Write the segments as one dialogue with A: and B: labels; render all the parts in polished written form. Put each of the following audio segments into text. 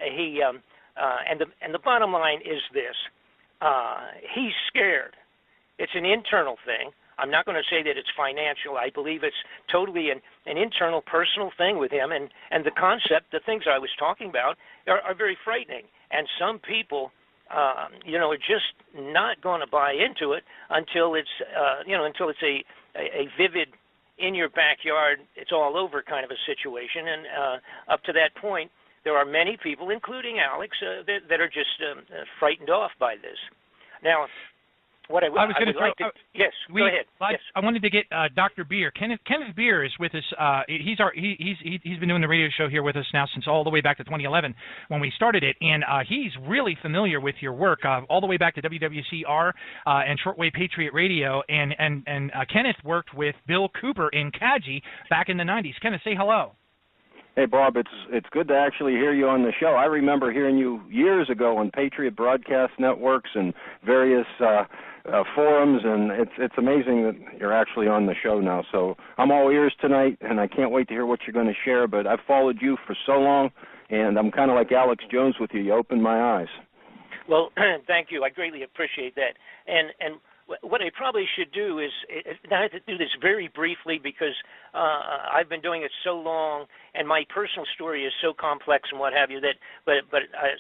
A: the bottom line is this: he's scared. It's an internal thing. I'm not going to say that it's financial. I believe it's totally an internal, personal thing with him, and the concept, the things I was talking about, are very frightening. And some people, are just not going to buy into it until it's, until it's a vivid, in your backyard, it's all over kind of a situation. And up to that point, there are many people, including Alex, that are just frightened off by this. Now, what I would like to yes, go ahead. Yes.
B: I wanted to get Dr. Beer. Kenneth Beer is with us. He's been doing the radio show here with us now since all the way back to 2011 when we started it, and he's really familiar with your work all the way back to WWCR and Shortwave Patriot Radio. And Kenneth worked with Bill Cooper in Kaji back in the 90s. Kenneth, say hello.
C: Hey, Bob, it's good to actually hear you on the show. I remember hearing you years ago on Patriot Broadcast Networks and various forums, and it's amazing that you're actually on the show now. So I'm all ears tonight, and I can't wait to hear what you're going to share. But I've followed you for so long, and I'm kind of like Alex Jones with you. You opened my eyes.
A: Well, thank you. I greatly appreciate that. And what I probably should do is, I have to do this very briefly because I've been doing it so long, and my personal story is so complex and what have you that,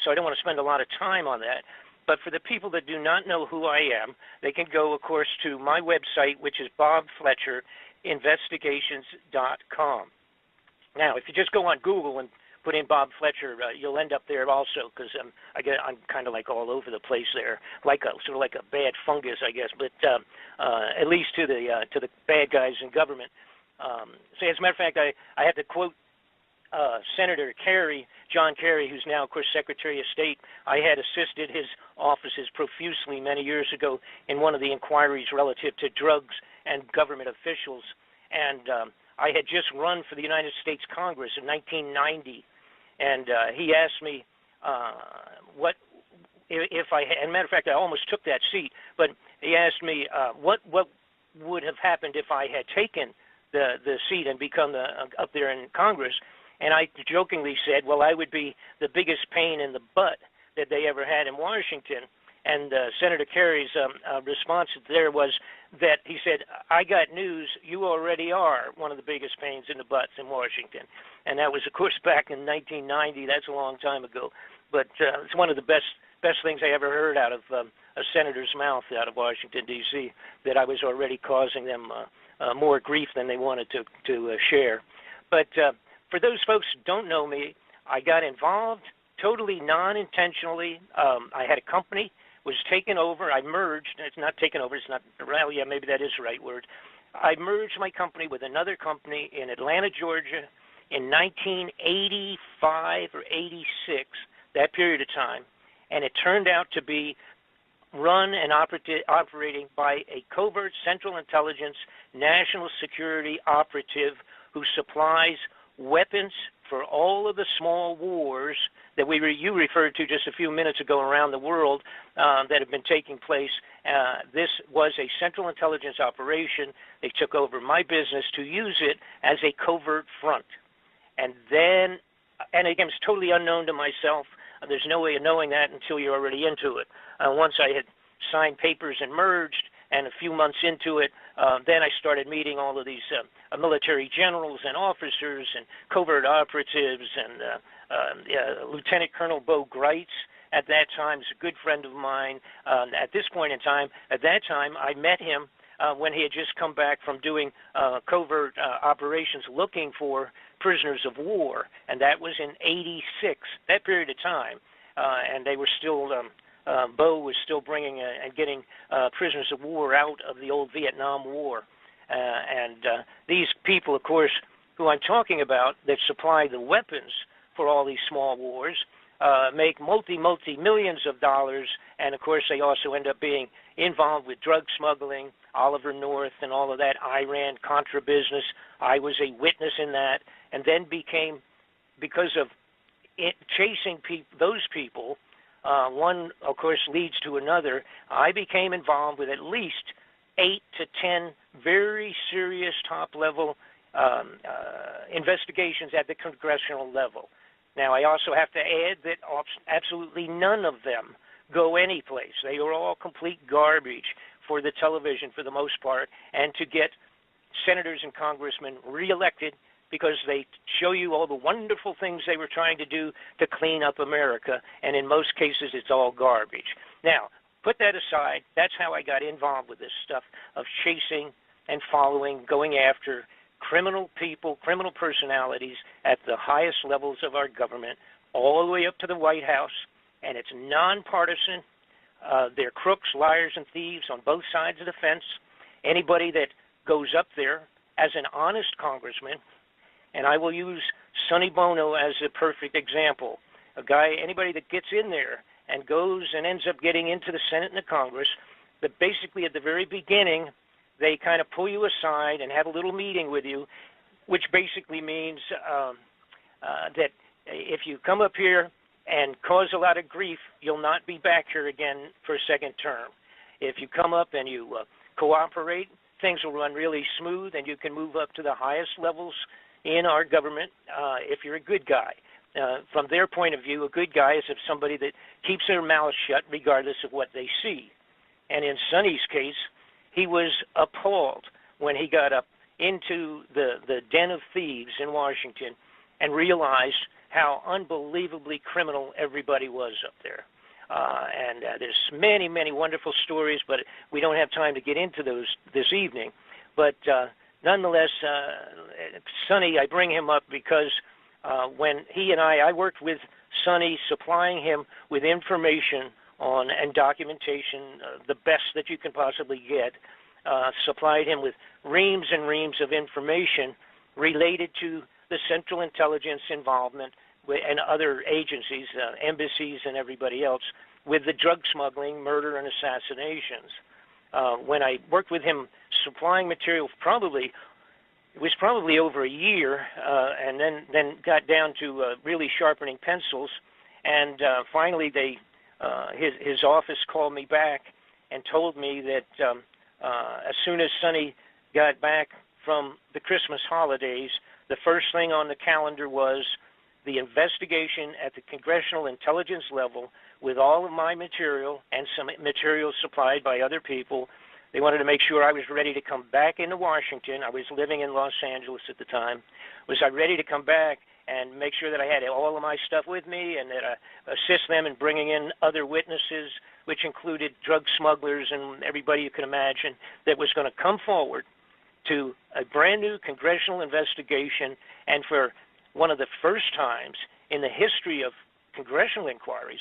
A: so I don't want to spend a lot of time on that. But for the people that do not know who I am, they can go, of course, to my website, which is bobfletcherinvestigations.com. Now, if you just go on Google and put in Bob Fletcher, you'll end up there also, because I'm kind of like all over the place there, sort of like a bad fungus, I guess. But at least to the bad guys in government. So as a matter of fact, I had to quote Senator Kerry, John Kerry, who's now, of course, Secretary of State. I had assisted his offices profusely many years ago in one of the inquiries relative to drugs and government officials, and I had just run for the United States Congress in 1990. And he asked me what if I had, and matter of fact, I almost took that seat, but he asked me what would have happened if I had taken the seat and become up there in Congress. And I jokingly said, well, I would be the biggest pain in the butt that they ever had in Washington. And Senator Kerry's response there was that he said, I got news, you already are one of the biggest pains in the butts in Washington. And that was, of course, back in 1990. That's a long time ago. But it's one of the best things I ever heard out of a senator's mouth out of Washington, D.C., that I was already causing them more grief than they wanted to share. But for those folks who don't know me, I got involved totally non-intentionally. I had a company, was taken over. I merged. It's not taken over. It's not, well, yeah, maybe that is the right word. I merged my company with another company in Atlanta, Georgia in 1985 or 86, that period of time. And it turned out to be run and operating by a covert Central Intelligence national security operative who supplies weapons for all of the small wars that you referred to just a few minutes ago around the world that have been taking place. This was a Central Intelligence operation. They took over my business to use it as a covert front. And then, and again, it's totally unknown to myself. There's no way of knowing that until you're already into it. Once I had signed papers and merged, and a few months into it, then I started meeting all of these military generals and officers and covert operatives, and Lieutenant Colonel Bo Greitz at that time is a good friend of mine. At this point in time, at that time, I met him when he had just come back from doing covert operations looking for prisoners of war, and that was in 86, that period of time. And they were still... Bo was still bringing and getting prisoners of war out of the old Vietnam War. And these people, of course, who I'm talking about, that supply the weapons for all these small wars, make multi-millions of dollars. And, of course, they also end up being involved with drug smuggling, Oliver North and all of that, Iran-Contra business. I was a witness in that, and then became, because of chasing those people, one, of course, leads to another. I became involved with at least 8 to 10 very serious top-level investigations at the congressional level. Now, I also have to add that absolutely none of them go anyplace. They are all complete garbage for the television for the most part, and to get senators and congressmen reelected because they show you all the wonderful things they were trying to do to clean up America, and in most cases it's all garbage. Now, put that aside. That's how I got involved with this stuff of chasing and following, going after criminal people, criminal personalities at the highest levels of our government, all the way up to the White House, and it's nonpartisan. They're crooks, liars, and thieves on both sides of the fence. Anybody that goes up there as an honest congressman, and I will use Sonny Bono as a perfect example, anybody that gets in there and goes and ends up getting into the Senate and the Congress, that basically at the very beginning, they kind of pull you aside and have a little meeting with you, which basically means that if you come up here and cause a lot of grief, you'll not be back here again for a second term. If you come up and you cooperate, things will run really smooth, and you can move up to the highest levels in our government if you're a good guy. From their point of view, a good guy is somebody that keeps their mouth shut regardless of what they see. And in Sonny's case, he was appalled when he got up into the den of thieves in Washington and realized how unbelievably criminal everybody was up there. And there's many, many wonderful stories, but we don't have time to get into those this evening. But nonetheless, Sonny, I bring him up because when he and I worked with Sonny, supplying him with information on and documentation, the best that you can possibly get, supplied him with reams and reams of information related to the Central Intelligence involvement and other agencies, embassies and everybody else, with the drug smuggling, murder, and assassinations. When I worked with him supplying material, it was probably over a year, and then got down to really sharpening pencils, and finally his office called me back and told me that as soon as Sonny got back from the Christmas holidays, the first thing on the calendar was the investigation at the Congressional Intelligence level with all of my material and some material supplied by other people. They wanted to make sure I was ready to come back into Washington. I was living in Los Angeles at the time. Was I ready to come back and make sure that I had all of my stuff with me and that I assist them in bringing in other witnesses, which included drug smugglers and everybody you can imagine, that was going to come forward to a brand new congressional investigation. And for one of the first times in the history of congressional inquiries,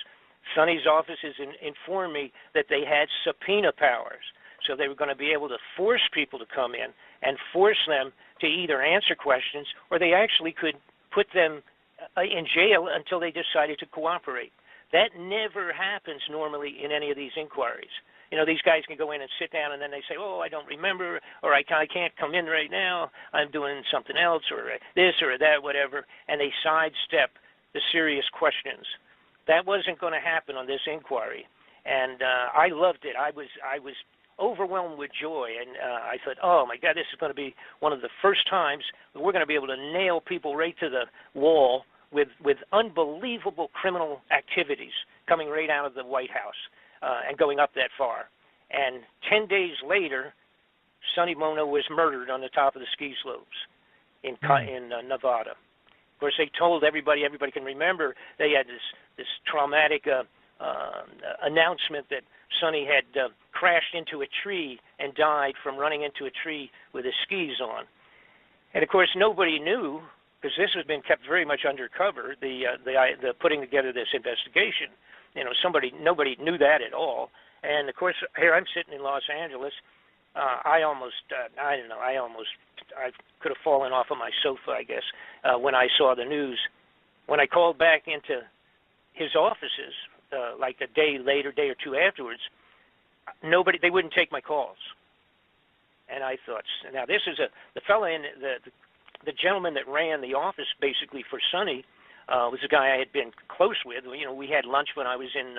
A: Sonny's office has informed me that they had subpoena powers. So they were going to be able to force people to come in and force them to either answer questions, or they actually could put them in jail until they decided to cooperate. That never happens normally in any of these inquiries. You know, these guys can go in and sit down, and then they say, oh, I don't remember, or I can't come in right now, I'm doing something else, or this or that, whatever, and they sidestep the serious questions. That wasn't going to happen on this inquiry, and I loved it. I was overwhelmed with joy, and I thought, oh my God, this is going to be one of the first times that we're going to be able to nail people right to the wall with unbelievable criminal activities coming right out of the White House and going up that far. And 10 days later, Sonny Bono was murdered on the top of the ski slopes in Nevada. Of course, they told everybody can remember, they had this traumatic announcement that Sonny had crashed into a tree and died from running into a tree with his skis on. And of course, nobody knew, because this has been kept very much undercover, the putting together this investigation. You know, nobody knew that at all. And of course, here I'm sitting in Los Angeles. I could have fallen off of my sofa, I guess, when I saw the news. When I called back into his offices, like a day or two afterwards, they wouldn't take my calls. And I thought, now this is the fellow the gentleman that ran the office basically for Sonny was a guy I had been close with. You know, we had lunch when I was in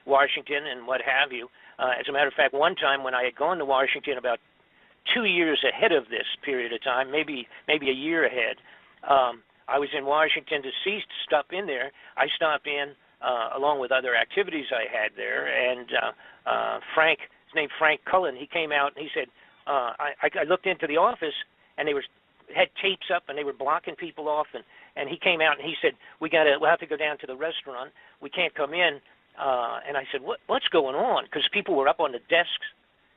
A: Washington and what have you. As a matter of fact, one time when I had gone to Washington about 2 years ahead of this period of time, maybe a year ahead, I was in Washington D.C. to stop in there. I stopped in along with other activities I had there, and Frank, his name Frank Cullen, he came out and he said, I looked into the office and they had tapes up and they were blocking people off, and he came out and he said, we'll have to go down to the restaurant. We can't come in. And I said, what's going on? Because people were up on the desks,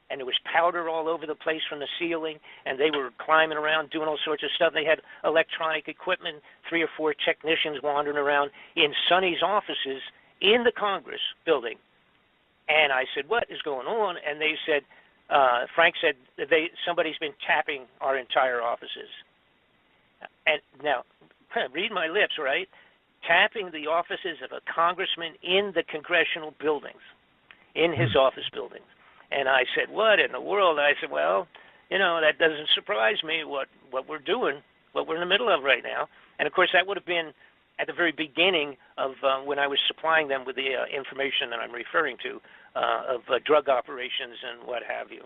A: and there was powder all over the place from the ceiling, and they were climbing around doing all sorts of stuff. They had electronic equipment, 3 or 4 technicians wandering around in Sonny's offices in the Congress building. And I said, what is going on? And they said, Frank said, somebody's been tapping our entire offices. And now, read my lips, right? Tapping the offices of a congressman in the congressional buildings, in his office buildings. And I said, what in the world? I said, well, that doesn't surprise me what we're doing, what we're in the middle of right now. And, of course, that would have been at the very beginning of when I was supplying them with the information that I'm referring to of drug operations and what have you.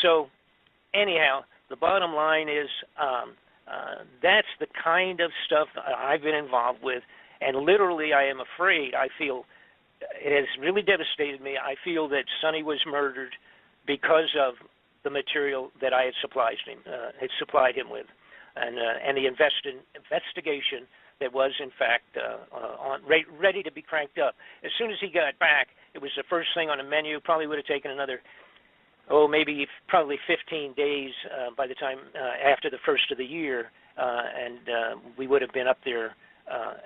A: So, anyhow, the bottom line is that's the kind of stuff I've been involved with. And literally, I am afraid, I feel, it has really devastated me. I feel that Sonny was murdered because of the material that I had supplied him with, and the investigation that was, in fact, ready to be cranked up. As soon as he got back, it was the first thing on the menu. Probably would have taken another, probably 15 days by the time after the first of the year, and we would have been up there.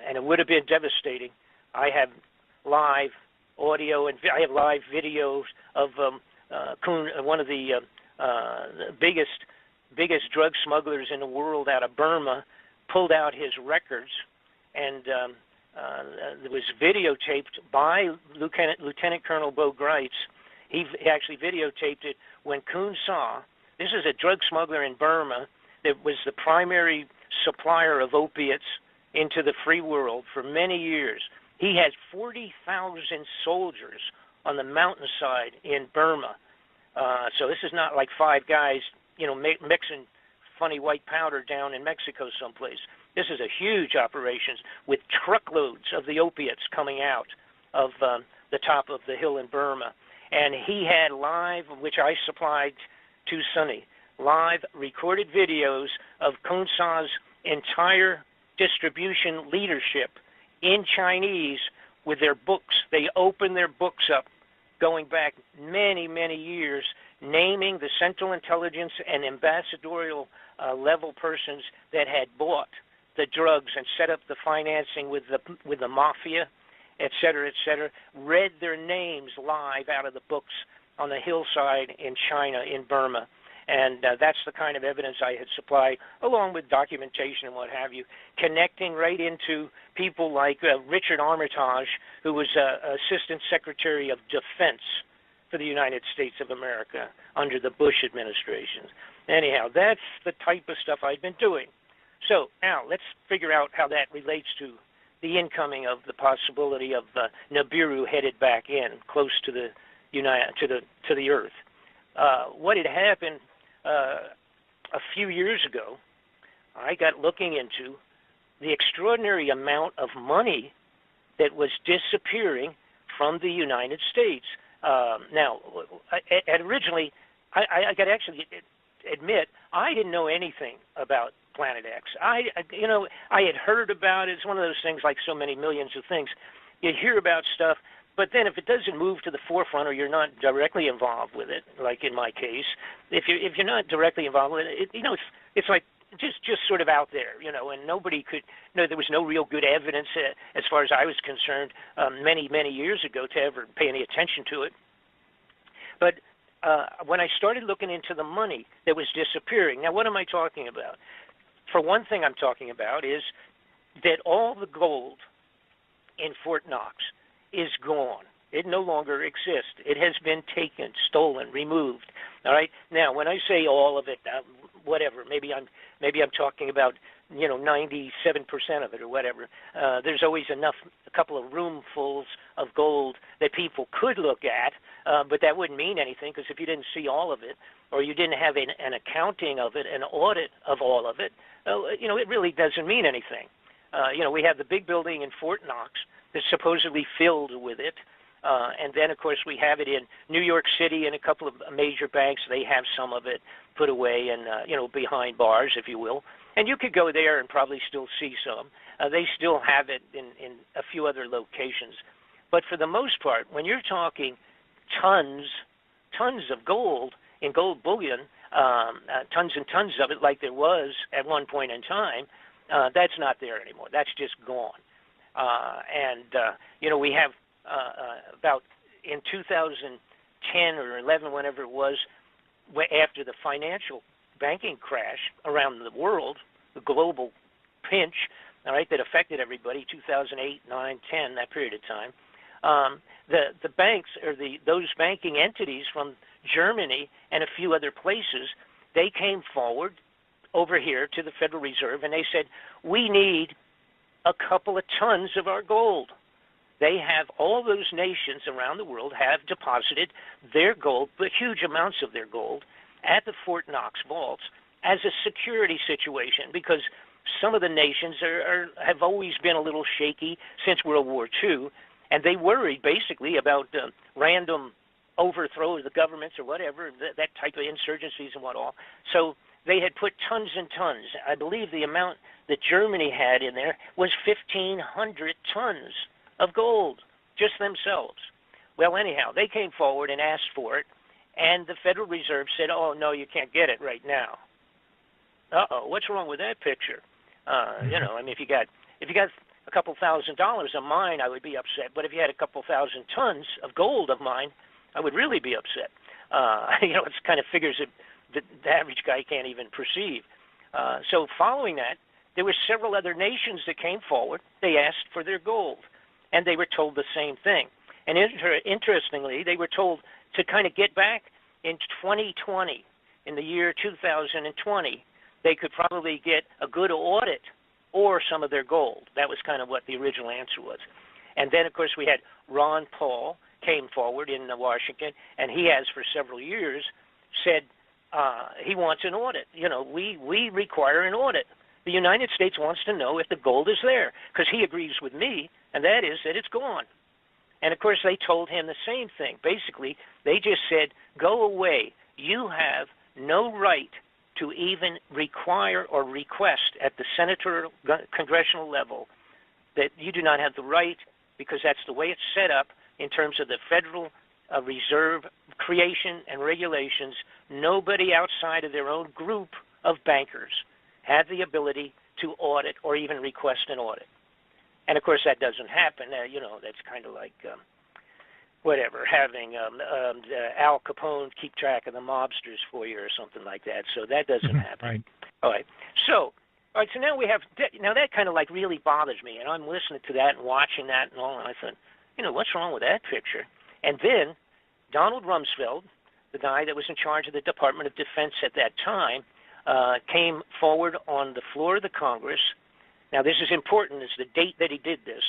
A: And it would have been devastating. I have live audio and I have live videos of Kuhn, one of the biggest drug smugglers in the world out of Burma, pulled out his records, and it was videotaped by Lieutenant Colonel Bo Greitz. He actually videotaped it when Kuhn saw, this is a drug smuggler in Burma that was the primary supplier of opiates into the free world for many years. He had 40,000 soldiers on the mountainside in Burma. So this is not like 5 guys, mixing funny white powder down in Mexico someplace. This is a huge operation with truckloads of the opiates coming out of the top of the hill in Burma. And he had live, which I supplied to Sonny, live recorded videos of Kun Sa's entire distribution leadership in Chinese with their books. They opened their books up going back many, many years, naming the Central Intelligence and ambassadorial level persons that had bought the drugs and set up the financing with the mafia, et cetera, read their names live out of the books on the hillside in China, in Burma. And that's the kind of evidence I had supplied, along with documentation and what have you, connecting right into people like Richard Armitage, who was Assistant Secretary of Defense for the United States of America under the Bush administration. Anyhow, that's the type of stuff I've been doing. So now let's figure out how that relates to the incoming of the possibility of Nibiru headed back in, close to the to the Earth. What had happened a few years ago, I got looking into the extraordinary amount of money that was disappearing from the United States. Now, originally, I got to actually admit, I didn't know anything about Planet X. I had heard about it. It's one of those things, like so many millions of things. You hear about stuff, but then if it doesn't move to the forefront, or you're not directly involved with it, like in my case, if you're not directly involved with it, it's like just sort of out there, and nobody could. There was no real good evidence, as far as I was concerned, many years ago, to ever pay any attention to it. But when I started looking into the money that was disappearing, now what am I talking about? For one thing, I'm talking about is that all the gold in Fort Knox is gone. It no longer exists. It has been taken, stolen, removed. All right. Now, when I say all of it, whatever, maybe I'm talking about 97% of it or whatever. There's always a couple of roomfuls of gold that people could look at, but that wouldn't mean anything, because if you didn't see all of it, or you didn't have an accounting of it, an audit of all of it, it really doesn't mean anything. we have the big building in Fort Knox that's supposedly filled with it. And then, of course, we have it in New York City and a couple of major banks. They have some of it put away and, behind bars, if you will. And you could go there and probably still see some. They still have it in a few other locations. But for the most part, when you're talking tons of gold in gold bullion, tons and tons of it like there was at one point in time, that's not there anymore. That's just gone. We have about in 2010 or 11, whenever it was, after the financial banking crash around the world, the global pinch, all right, that affected everybody, 2008, 9, 10, that period of time, the banks or those banking entities from Germany and a few other places, they came forward over here to the Federal Reserve and they said, we need a couple of tons of our gold. They have, all those nations around the world have deposited their gold, but huge amounts of their gold, at the Fort Knox vaults as a security situation, because some of the nations have always been a little shaky since World War II, and they worried basically about random overthrow of the governments or whatever, that type of insurgencies and what all. So they had put tons and tons. I believe the amount that Germany had in there was 1,500 tons of gold, just themselves. Well, anyhow, they came forward and asked for it, and the Federal Reserve said, oh, no, you can't get it right now. Uh-oh, what's wrong with that picture? If you got a couple $1,000 of mine, I would be upset. But if you had a couple 1,000 tons of gold of mine, I would really be upset. It's kind of figures that the average guy can't even perceive. So following that, there were several other nations that came forward. They asked for their gold, and they were told the same thing. And interestingly, they were told to kind of get back in 2020, in the year 2020, they could probably get a good audit or some of their gold. That was kind of what the original answer was. And then, of course, we had Ron Paul came forward in Washington, and he has for several years said he wants an audit. We require an audit. The United States wants to know if the gold is there, because he agrees with me, and that is that it's gone. And, of course, they told him the same thing. Basically, they just said, go away. You have no right to even require or request at the senatorial, congressional level that you do not have the right, because that's the way it's set up in terms of the Federal Reserve creation and regulations. Nobody outside of their own group of bankers had the ability to audit or even request an audit. And, of course, that doesn't happen. That's kind of like having Al Capone keep track of the mobsters for you or something like that. So that doesn't happen.
B: Right.
A: All right. So now we have – now that kind of like really bothers me, and I'm listening to that and watching that and all, and I thought, what's wrong with that picture? And then Donald Rumsfeld, the guy that was in charge of the Department of Defense at that time, came forward on the floor of the Congress. Now, this is important. It's the date that he did this,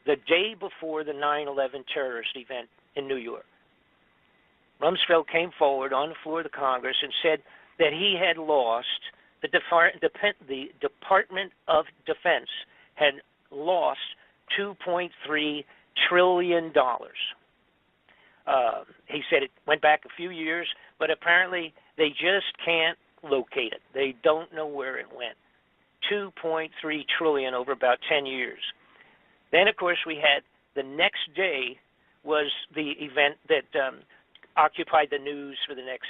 A: the day before the 9/11 terrorist event in New York. Rumsfeld came forward on the floor of the Congress and said that he had lost, the Department of Defense had lost $2.3 trillion. He said it went back a few years, but apparently they just can't locate it. They don't know where it went. 2.3 trillion over about 10 years. Then, of course, we had the next day was the event that occupied the news for the next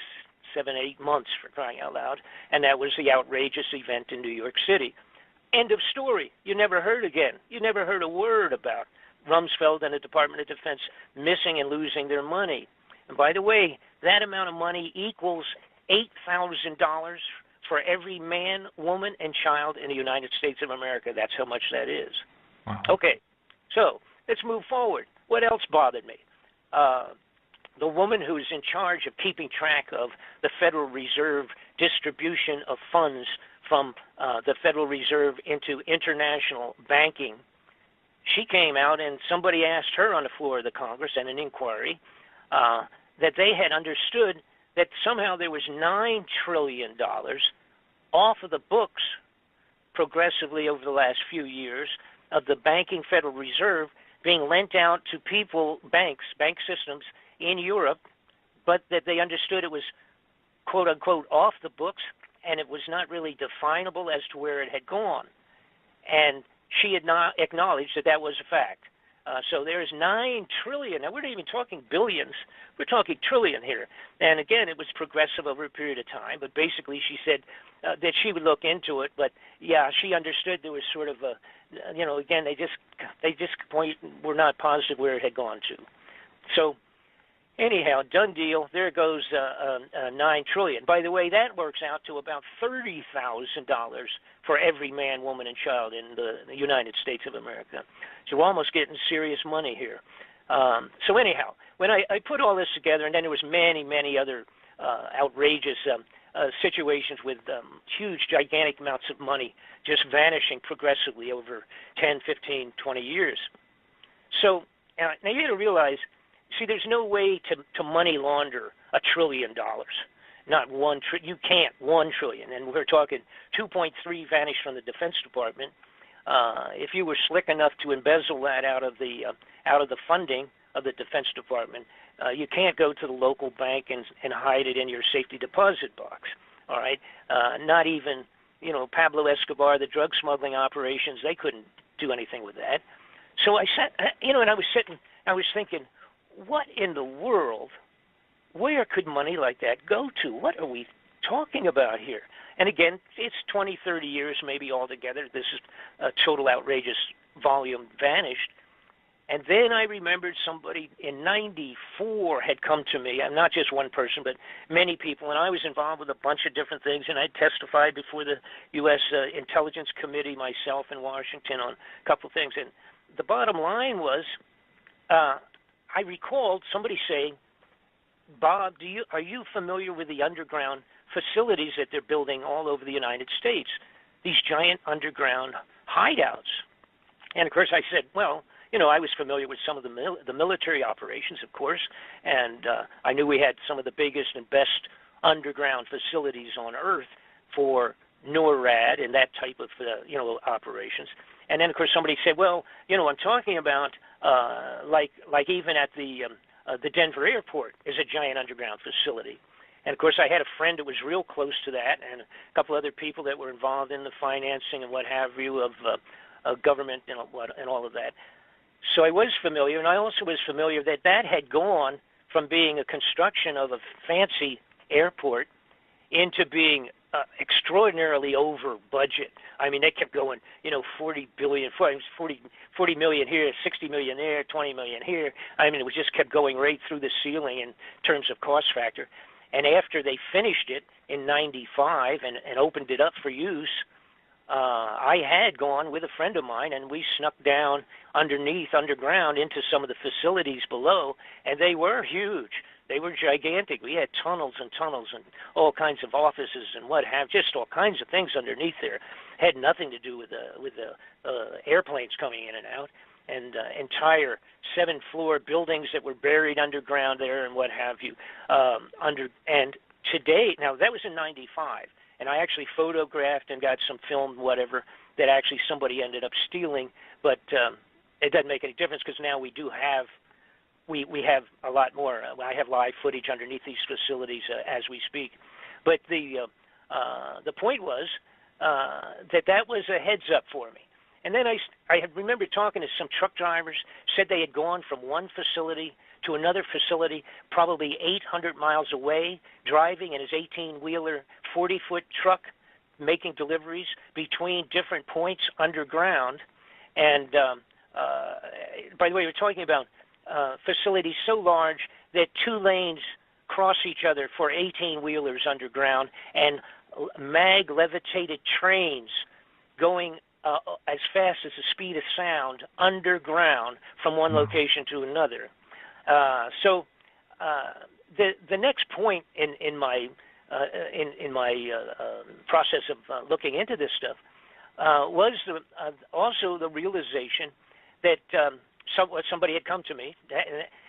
A: 7, 8 months, for crying out loud, and that was the outrageous event in New York City. End of story. You never heard again. You never heard a word about Rumsfeld and the Department of Defense missing and losing their money. And by the way, that amount of money equals $8,000 for every man, woman, and child in the United States of America. That's how much that is.
B: Wow.
A: Okay, so let's move forward. What else bothered me? The woman who's in charge of keeping track of the Federal Reserve distribution of funds from the Federal Reserve into international banking, she came out and somebody asked her on the floor of the Congress in an inquiry that they had understood that somehow there was $9 trillion off of the books progressively over the last few years of the banking Federal Reserve being lent out to people, bank systems in Europe, but that they understood it was quote unquote off the books and it was not really definable as to where it had gone. And she had not acknowledged that that was a fact. So there's $9 trillion. Now, we're not even talking billions. We're talking trillion here. And again, it was progressive over a period of time. But basically, she said that she would look into it. But yeah, she understood there was sort of a, again, they just were not positive where it had gone to. So anyhow, done deal. There goes $9 trillion. By the way, that works out to about $30,000 for every man, woman, and child in the United States of America. So we're almost getting serious money here. So anyhow, when I put all this together, and then there was many, many other outrageous situations with huge, gigantic amounts of money just vanishing progressively over 10, 15, 20 years. So now you got to realize, see, there's no way to money launder $1 trillion. Not you can't, $1 trillion. And we're talking 2.3 vanished from the Defense Department. If you were slick enough to embezzle that out of the funding of the Defense Department, you can't go to the local bank and hide it in your safety deposit box. All right, not even Pablo Escobar, the drug smuggling operations, they couldn't do anything with that. So I sat, and I was thinking, what in the world? Where could money like that go to? What are we talking about here? And again, it's 20, 30 years maybe altogether. This is a total outrageous volume vanished. And then I remembered somebody in 94 had come to me, not just one person, but many people, and I was involved with a bunch of different things, and I testified before the U.S. Intelligence Committee myself in Washington on a couple of things. And the bottom line was, I recalled somebody saying, Bob, are you familiar with the underground facilities that they're building all over the United States, these giant underground hideouts? And, of course, I said, well, I was familiar with some of the military operations, of course, and I knew we had some of the biggest and best underground facilities on Earth for NORAD and that type of, operations. And then, of course, somebody said, well, I'm talking about like even at the Denver airport is a giant underground facility. And, of course, I had a friend that was real close to that and a couple other people that were involved in the financing and what have you of government and all of that. So I was familiar, and I also was familiar that had gone from being a construction of a fancy airport into being extraordinarily over budget. I mean, they kept going, 40 million here, 60 million there, 20 million here. I mean, it just kept going right through the ceiling in terms of cost factor. And after they finished it in 95 and opened it up for use, I had gone with a friend of mine, and we snuck down underground into some of the facilities below, and they were huge. They were gigantic. We had tunnels and tunnels and all kinds of offices and just all kinds of things underneath there. Had nothing to do with the airplanes coming in and out, and entire 7-floor buildings that were buried underground there and what have you. And today, now that was in 95. And I actually photographed and got some film, whatever, that actually somebody ended up stealing. But it doesn't make any difference because now we have a lot more. I have live footage underneath these facilities as we speak. But the point was that was a heads up for me. And then I remember talking to some truck drivers, said they had gone from one facility to another facility, probably 800 miles away, driving in his 18-wheeler, 40-foot truck, making deliveries between different points underground. And by the way, we're talking about facilities so large that 2 lanes cross each other for 18-wheelers underground, and mag-levitated trains going as fast as the speed of sound underground from one location to another. So the next point in my process of looking into this stuff was also the realization that somebody had come to me.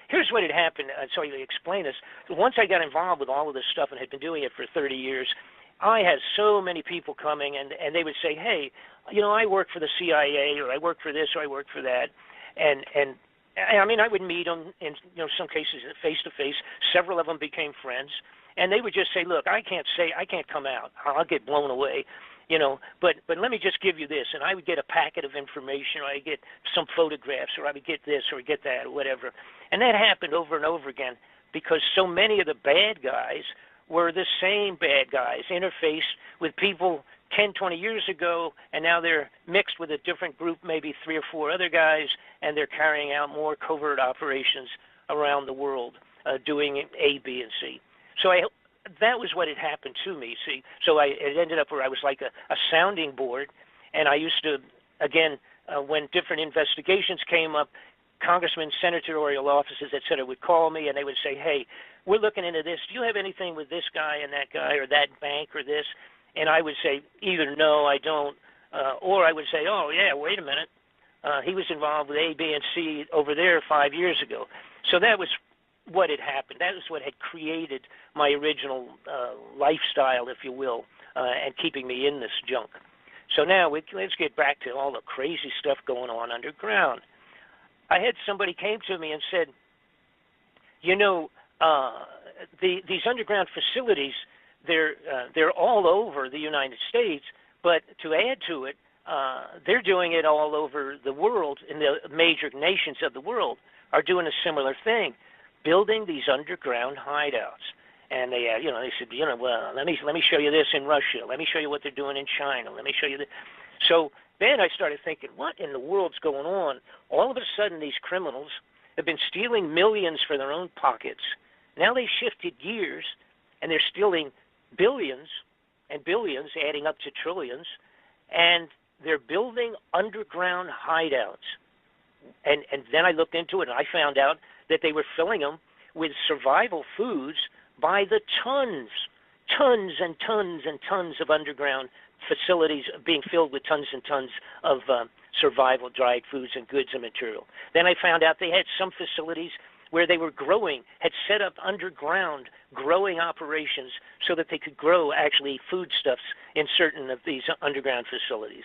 A: Here's what had happened. So I explain this. Once I got involved with all of this stuff and had been doing it for 30 years, I had so many people coming, and they would say, hey, you know, I work for the CIA, or I work for this, or I work for that, and I mean, I would meet them in, you know, some cases face to face. Several of them became friends, and they would just say, look, I can't come out. I'll get blown away, you know, but let me just give you this. And I would get a packet of information, or I'd get some photographs, or I would get this, or get that, or whatever. And that happened over and over again because so many of the bad guys were the same bad guys, interfaced with people 10, 20 years ago, and now they're mixed with a different group, maybe 3 or 4 other guys, and they're carrying out more covert operations around the world, doing A, B, and C. So that was what had happened to me, see. So it ended up where I was like a sounding board, and I used to, again, when different investigations came up, congressmen, senatorial offices, et cetera, would call me, and they would say, hey, we're looking into this. Do you have anything with this guy and that guy or that bank or this? And I would say either no, I don't, or I would say, oh, yeah, wait a minute. He was involved with A, B, and C over there 5 years ago. So that was what had happened. That was what had created my original lifestyle, if you will, and keeping me in this junk. So now let's get back to all the crazy stuff going on underground. I had somebody came to me and said, you know, these underground facilities, they're all over the United States, but to add to it, they're doing it all over the world, and the major nations of the world are doing a similar thing, building these underground hideouts. And they said, you know, well, let me show you this in Russia. Let me show you what they're doing in China. Let me show you this. So then I started thinking, what in the world's going on? All of a sudden, these criminals have been stealing millions for their own pockets. Now they shifted gears, and they're stealing billions and billions, adding up to trillions, and they're building underground hideouts. And then I looked into it, and I found out that they were filling them with survival foods by the tons and tons and tons of underground facilities being filled with tons and tons of survival dried foods and goods and material. Then I found out they had some facilities where they were growing, had set up underground growing operations so that they could grow actually foodstuffs in certain of these underground facilities.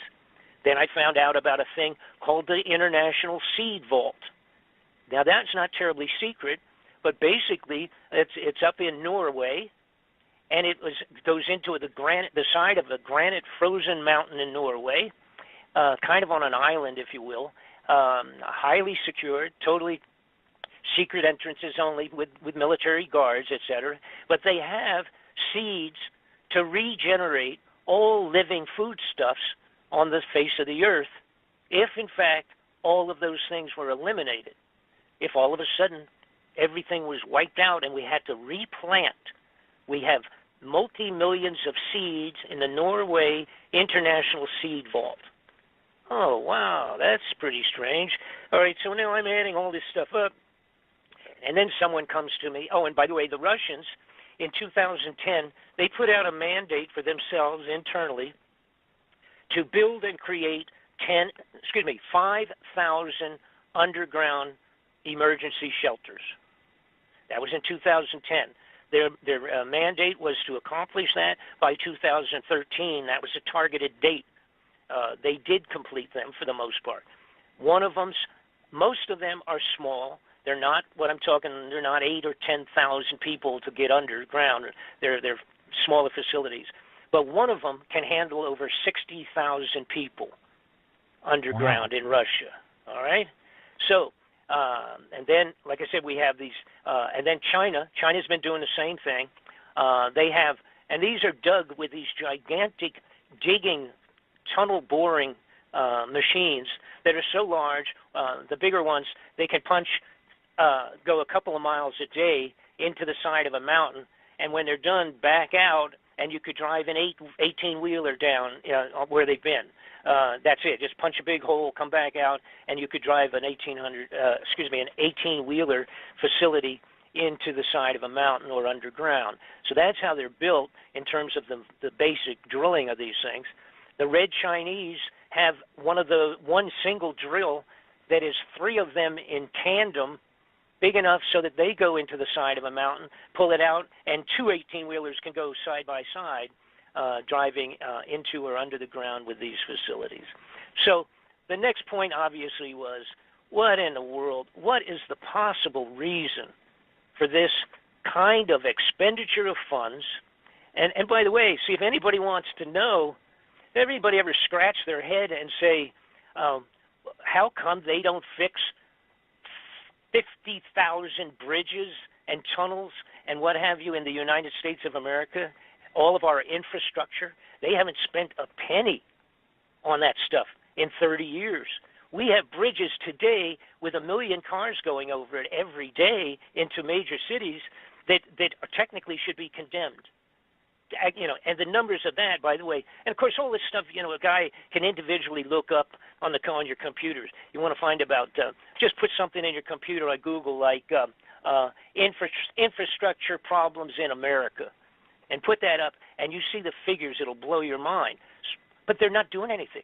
A: Then I found out about a thing called the International Seed Vault. Now that's not terribly secret, but basically it's up in Norway, and it goes into the side of a granite frozen mountain in Norway, kind of on an island, if you will, highly secured, totally secret entrances only with military guards, etc. But they have seeds to regenerate all living foodstuffs on the face of the earth if, in fact, all of those things were eliminated. If all of a sudden everything was wiped out and we had to replant, we have multi-millions of seeds in the Norway International Seed Vault. Oh, wow, that's pretty strange. All right, so now I'm adding all this stuff up. And then someone comes to me. Oh, and by the way, the Russians, in 2010, they put out a mandate for themselves internally to build and create 5,000 underground emergency shelters. That was in 2010. Their mandate was to accomplish that by 2013. That was a targeted date. They did complete them for the most part. Most of them are small. They're not what I'm talking. They're not 8,000 or 10,000 people to get underground. They're smaller facilities. But one of them can handle over 60,000 people underground in Russia. All right. So, and then, like I said, we have these, and then China. China's been doing the same thing. They have, and these are dug with these gigantic digging, tunnel boring machines that are so large. The bigger ones, they can go a couple of miles a day into the side of a mountain, and when they're done, back out, and you could drive an 18-wheeler down where they've been. That's it. Just punch a big hole, come back out, and you could drive an 18-wheeler facility into the side of a mountain or underground. So that's how they're built in terms of the basic drilling of these things. The Red Chinese have one single drill that is 3 of them in tandem, big enough so that they go into the side of a mountain, pull it out, and 2 18-wheelers can go side by side driving into or under the ground with these facilities. So the next point obviously was, what in the world, what is the possible reason for this kind of expenditure of funds? And by the way, see, if anybody wants to know, everybody ever scratch their head and say, how come they don't fix 50,000 bridges and tunnels and what have you in the United States of America, all of our infrastructure? They haven't spent a penny on that stuff in 30 years. We have bridges today with 1 million cars going over it every day into major cities that technically should be condemned. And the numbers of that, by the way, and of course all this stuff, a guy can individually look up on your computers. You want to find about, just put something in your computer on Google like infrastructure problems in America, and put that up, and you see the figures. It'll blow your mind. But they're not doing anything.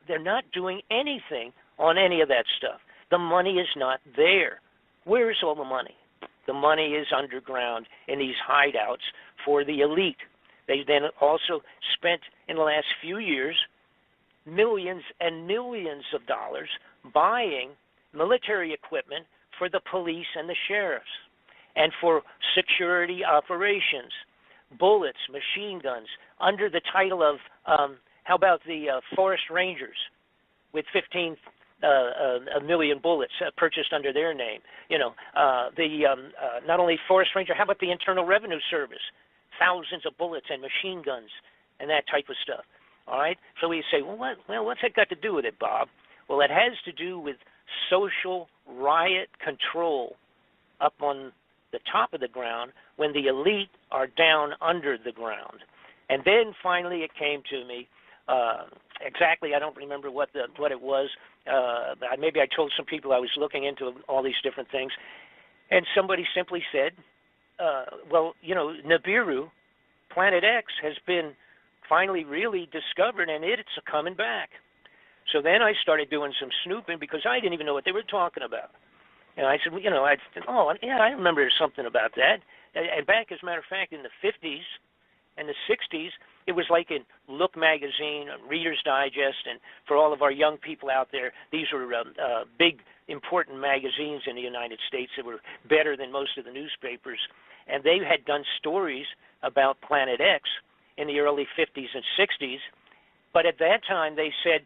A: They're not doing anything on any of that stuff. The money is not there. Where's all the money? The money is underground in these hideouts for the elite. They then also spent in the last few years millions and millions of dollars buying military equipment for the police and the sheriffs and for security operations, bullets, machine guns, under the title of, how about the Forest Rangers with 15 a million bullets purchased under their name. Not only Forest Ranger, how about the Internal Revenue Service? Thousands of bullets and machine guns and that type of stuff. All right? So we say, what's that got to do with it, Bob? Well, it has to do with social riot control up on the top of the ground when the elite are down under the ground. And then finally it came to me, exactly, I don't remember what it was. Maybe I told some people I was looking into all these different things, and somebody simply said, Nibiru, Planet X, has been finally really discovered, and it's coming back. So then I started doing some snooping because I didn't even know what they were talking about. And I said, I remember something about that. And back, as a matter of fact, in the 50s and the 60s, it was like in Look magazine, Reader's Digest, and for all of our young people out there, these were big, important magazines in the United States that were better than most of the newspapers. And they had done stories about Planet X in the early 50s and 60s. But at that time, they said,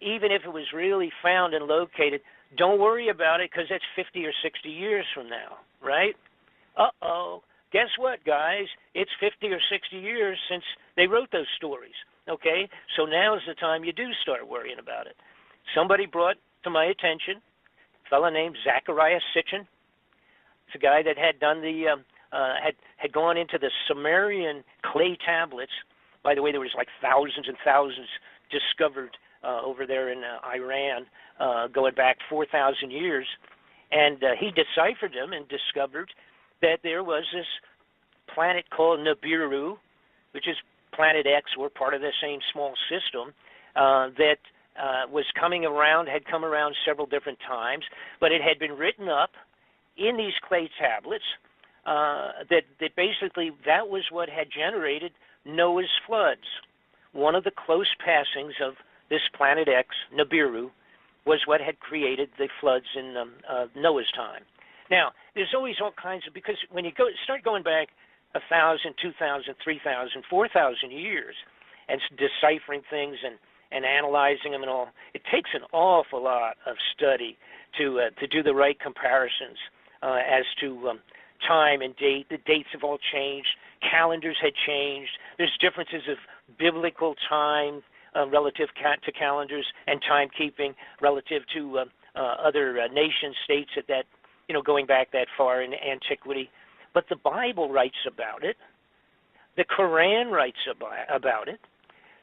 A: even if it was really found and located, don't worry about it because that's 50 or 60 years from now, right? Uh-oh. Guess what, guys? It's 50 or 60 years since they wrote those stories, okay? So now's the time you do start worrying about it. Somebody brought to my attention a fellow named Zachariah Sitchin. It's a guy that had done had gone into the Sumerian clay tablets. By the way, there was like thousands and thousands discovered over there in Iran, going back 4,000 years. And he deciphered them and discovered that there was this planet called Nibiru, which is Planet X, or part of the same small system, that was coming around, had come around several different times, but it had been written up in these clay tablets that basically that was what had generated Noah's floods. One of the close passings of this Planet X, Nibiru, was what had created the floods in Noah's time. Now, there's always all kinds of, because when you start going back 1,000, 2,000, 3,000, 4,000 years and deciphering things and analyzing them and all, it takes an awful lot of study to do the right comparisons as to time and date. The dates have all changed. Calendars had changed. There's differences of biblical time relative to calendars and timekeeping relative to other nation states at that, going back that far in antiquity. But the Bible writes about it. The Quran writes about it.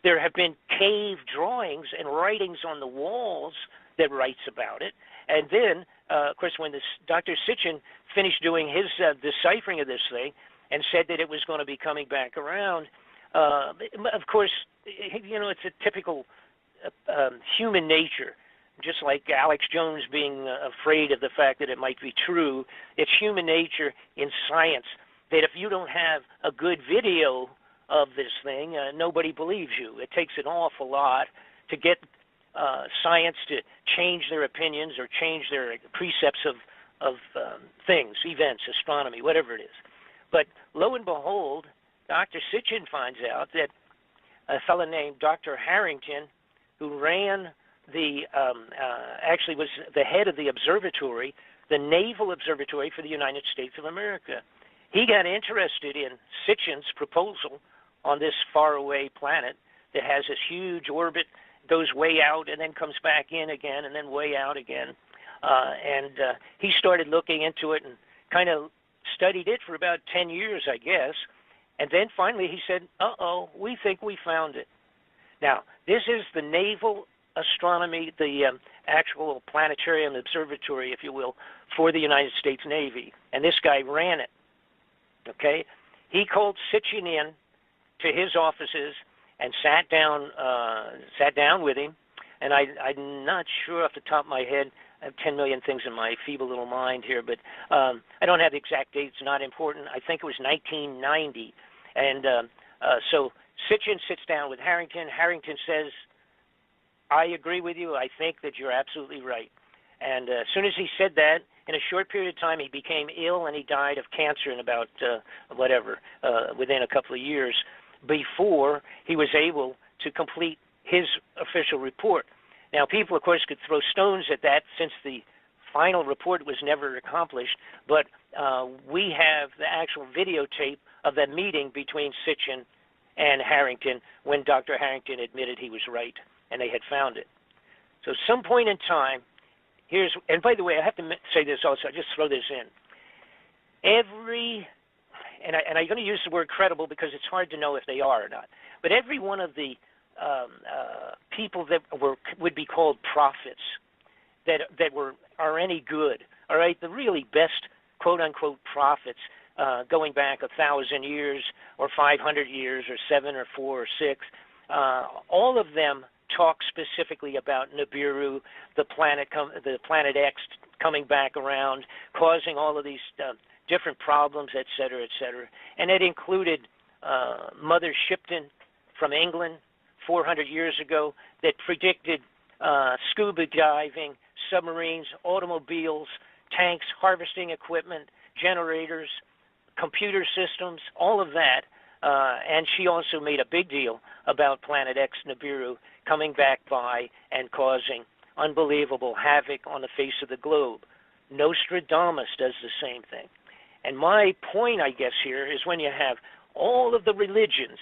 A: There have been cave drawings and writings on the walls that writes about it. And then, of course, when Dr. Sitchin finished doing his deciphering of this thing and said that it was going to be coming back around, of course, it's a typical human nature. Just like Alex Jones being afraid of the fact that it might be true, it's human nature in science that if you don't have a good video, if you don't have a good documentation, of this thing, nobody believes you. It takes an awful lot to get science to change their opinions or change their precepts of things, events, astronomy, whatever it is. But lo and behold, Dr. Sitchin finds out that a fellow named Dr. Harrington, who ran actually was the head of the observatory, the Naval Observatory for the United States of America. He got interested in Sitchin's proposal on this faraway planet that has this huge orbit, goes way out and then comes back in again and then way out again. He started looking into it and kind of studied it for about 10 years, I guess. And then finally he said, uh-oh, we think we found it. Now, this is the Naval Astronomy, the actual planetarium observatory, if you will, for the United States Navy. And this guy ran it, okay? He called Sitchin in to his offices and sat down with him. And I'm not sure off the top of my head. I have 10 million things in my feeble little mind here, but I don't have the exact date. It's not important. I think it was 1990. And so Sitchin sits down with Harrington. Harrington says, I agree with you. I think that you're absolutely right. And as soon as he said that, in a short period of time, he became ill and he died of cancer in about, within a couple of years before he was able to complete his official report. Now, people, of course, could throw stones at that since the final report was never accomplished, but we have the actual videotape of that meeting between Sitchin and Harrington when Dr. Harrington admitted he was right and they had found it. So at some point in time, and by the way, I have to say this also, I'll just throw this in. And I'm going to use the word credible because it's hard to know if they are or not, but every one of the people that would be called prophets that are any good, all right, the really best quote-unquote prophets going back 1,000 years or 500 years or 7 or 4 or 6, all of them talk specifically about Nibiru, the planet X coming back around, causing all of these different problems, et cetera, et cetera. And it included Mother Shipton from England 400 years ago that predicted scuba diving, submarines, automobiles, tanks, harvesting equipment, generators, computer systems, all of that. And she also made a big deal about Planet X Nibiru coming back by and causing unbelievable havoc on the face of the globe. Nostradamus does the same thing. And my point, I guess, here is when you have all of the religions,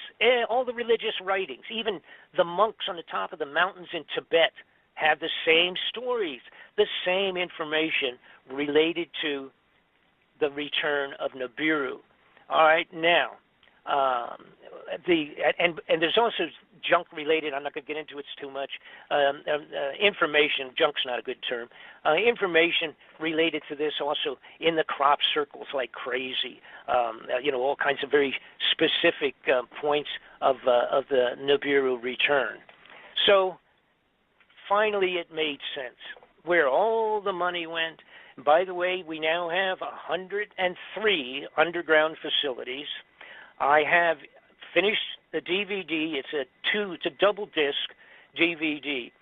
A: all the religious writings, even the monks on the top of the mountains in Tibet have the same stories, the same information related to the return of Nibiru. All right, now, and there's also junk related. I'm not going to get into it too much. Information, junk's not a good term. Information related to this also in the crop circles like crazy. All kinds of very specific points of the Nibiru return. So finally, it made sense where all the money went. By the way, we now have 103 underground facilities. I have finished the DVD. It's a double disc DVD.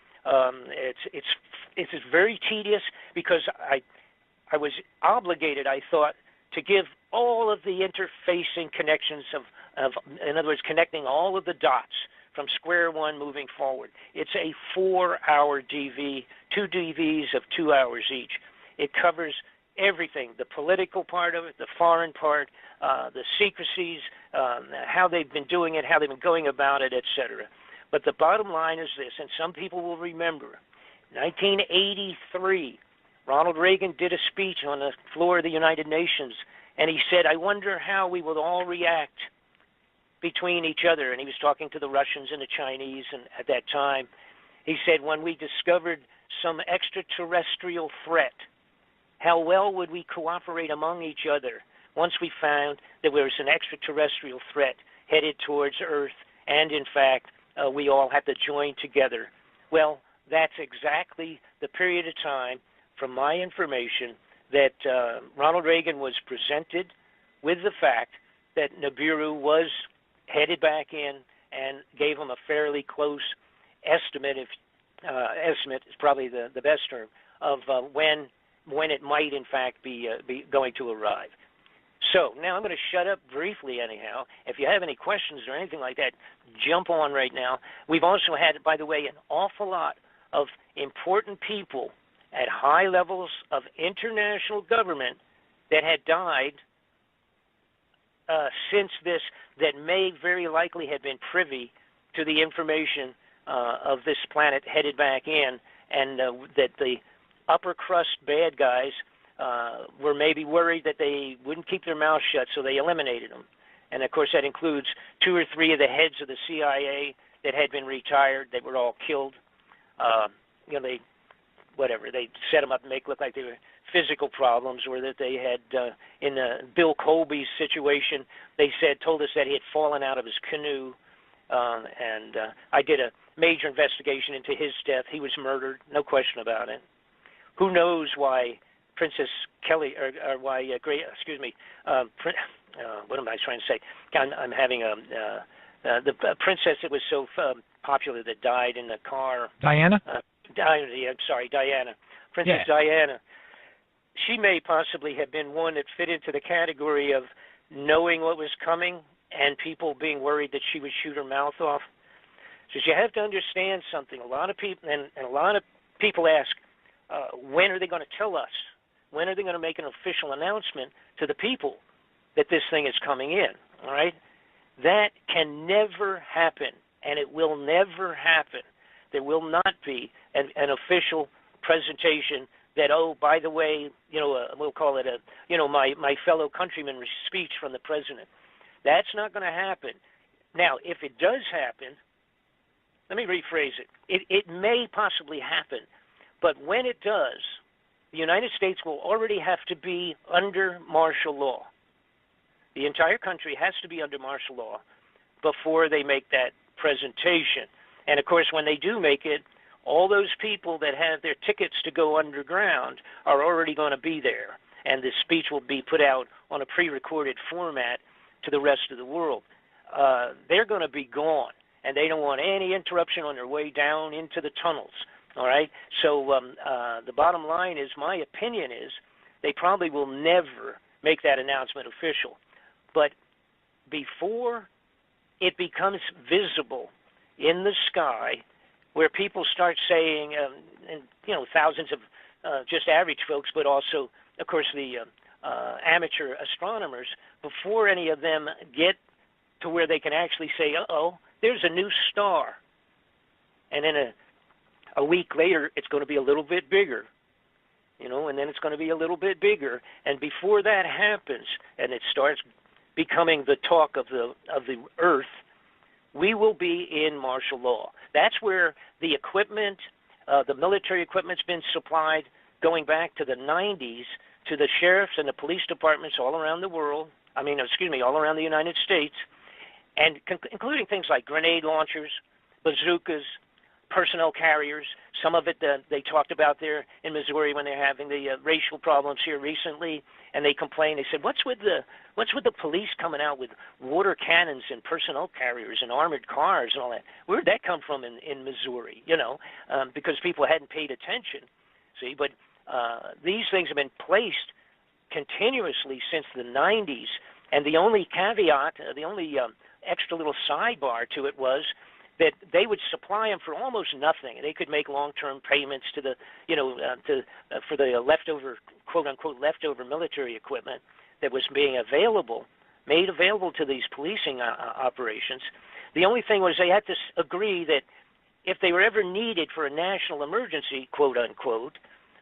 A: It's very tedious because I was obligated, I thought, to give all of the interfacing connections of in other words, connecting all of the dots from square one moving forward. It's a 4-hour DV, 2 DVs of 2 hours each. It covers everything, the political part of it, the foreign part, the secrecies, how they've been doing it, how they've been going about it, etc. But the bottom line is this, and some people will remember, 1983, Ronald Reagan did a speech on the floor of the United Nations, and he said, I wonder how we will all react between each other. And he was talking to the Russians and the Chinese, and at that time, he said, when we discovered some extraterrestrial threat, how well would we cooperate among each other once we found that there was an extraterrestrial threat headed towards Earth, and in fact, we all have to join together? Well, that's exactly the period of time, from my information, that Ronald Reagan was presented with the fact that Nibiru was headed back in and gave them a fairly close estimate. Estimate is probably the best term of when it might in fact be going to arrive. So now I'm going to shut up briefly anyhow. If you have any questions or anything like that, jump on right now. We've also had, by the way, an awful lot of important people at high levels of international government that had died since this, that may very likely have been privy to the information of this planet headed back in, and that the upper crust bad guys were maybe worried that they wouldn't keep their mouths shut, so they eliminated them. And of course that includes 2 or 3 of the heads of the CIA that had been retired. They were all killed. They set them up and make it look like they were physical problems, or that they had, in Bill Colby's situation, they told us that he had fallen out of his canoe. And I did a major investigation into his death. He was murdered, no question about it. Who knows why Princess Kelly, or why, what am I trying to say? I'm having the princess that was so popular that died in the car.
B: Diana?
A: I'm sorry, Diana. Princess Diana. She may possibly have been one that fit into the category of knowing what was coming and people being worried that she would shoot her mouth off. So you have to understand something. A lot of people, and a lot of people ask, when are they going to tell us? When are they going to make an official announcement to the people that this thing is coming in? All right? That can never happen, and it will never happen. There will not be an official presentation that, oh, by the way, we'll call it my fellow countryman speech from the president. That's not going to happen. Now, if it does happen, let me rephrase it. It may possibly happen, but when it does, the United States will already have to be under martial law. The entire country has to be under martial law before they make that presentation. And, of course, when they do make it, all those people that have their tickets to go underground are already going to be there, and the speech will be put out on a pre-recorded format to the rest of the world. They're going to be gone, and they don't want any interruption on their way down into the tunnels, all right? So the bottom line is, my opinion is, they probably will never make that announcement official. But before it becomes visible in the sky, where people start saying, and thousands of just average folks, but also, of course, the amateur astronomers, before any of them get to where they can actually say, uh-oh, there's a new star. And then a week later, it's going to be a little bit bigger, and then it's going to be a little bit bigger. And before that happens, and it starts becoming the talk of the Earth, we will be in martial law. That's where the equipment, the military equipment's been supplied going back to the 90s to the sheriffs and the police departments all around the world, all around the United States, and including things like grenade launchers, bazookas, personnel carriers. Some of it they talked about there in Missouri when they're having the racial problems here recently, and they complained. They said, what's with the police coming out with water cannons and personnel carriers and armored cars and all that? Where'd that come from in Missouri? Because people hadn't paid attention. See, but these things have been placed continuously since the 90s, and the only caveat, the only extra little sidebar to it was that they would supply them for almost nothing. They could make long-term payments to the, for the leftover, quote-unquote, leftover military equipment that was being made available to these policing operations. The only thing was they had to agree that if they were ever needed for a national emergency, quote-unquote,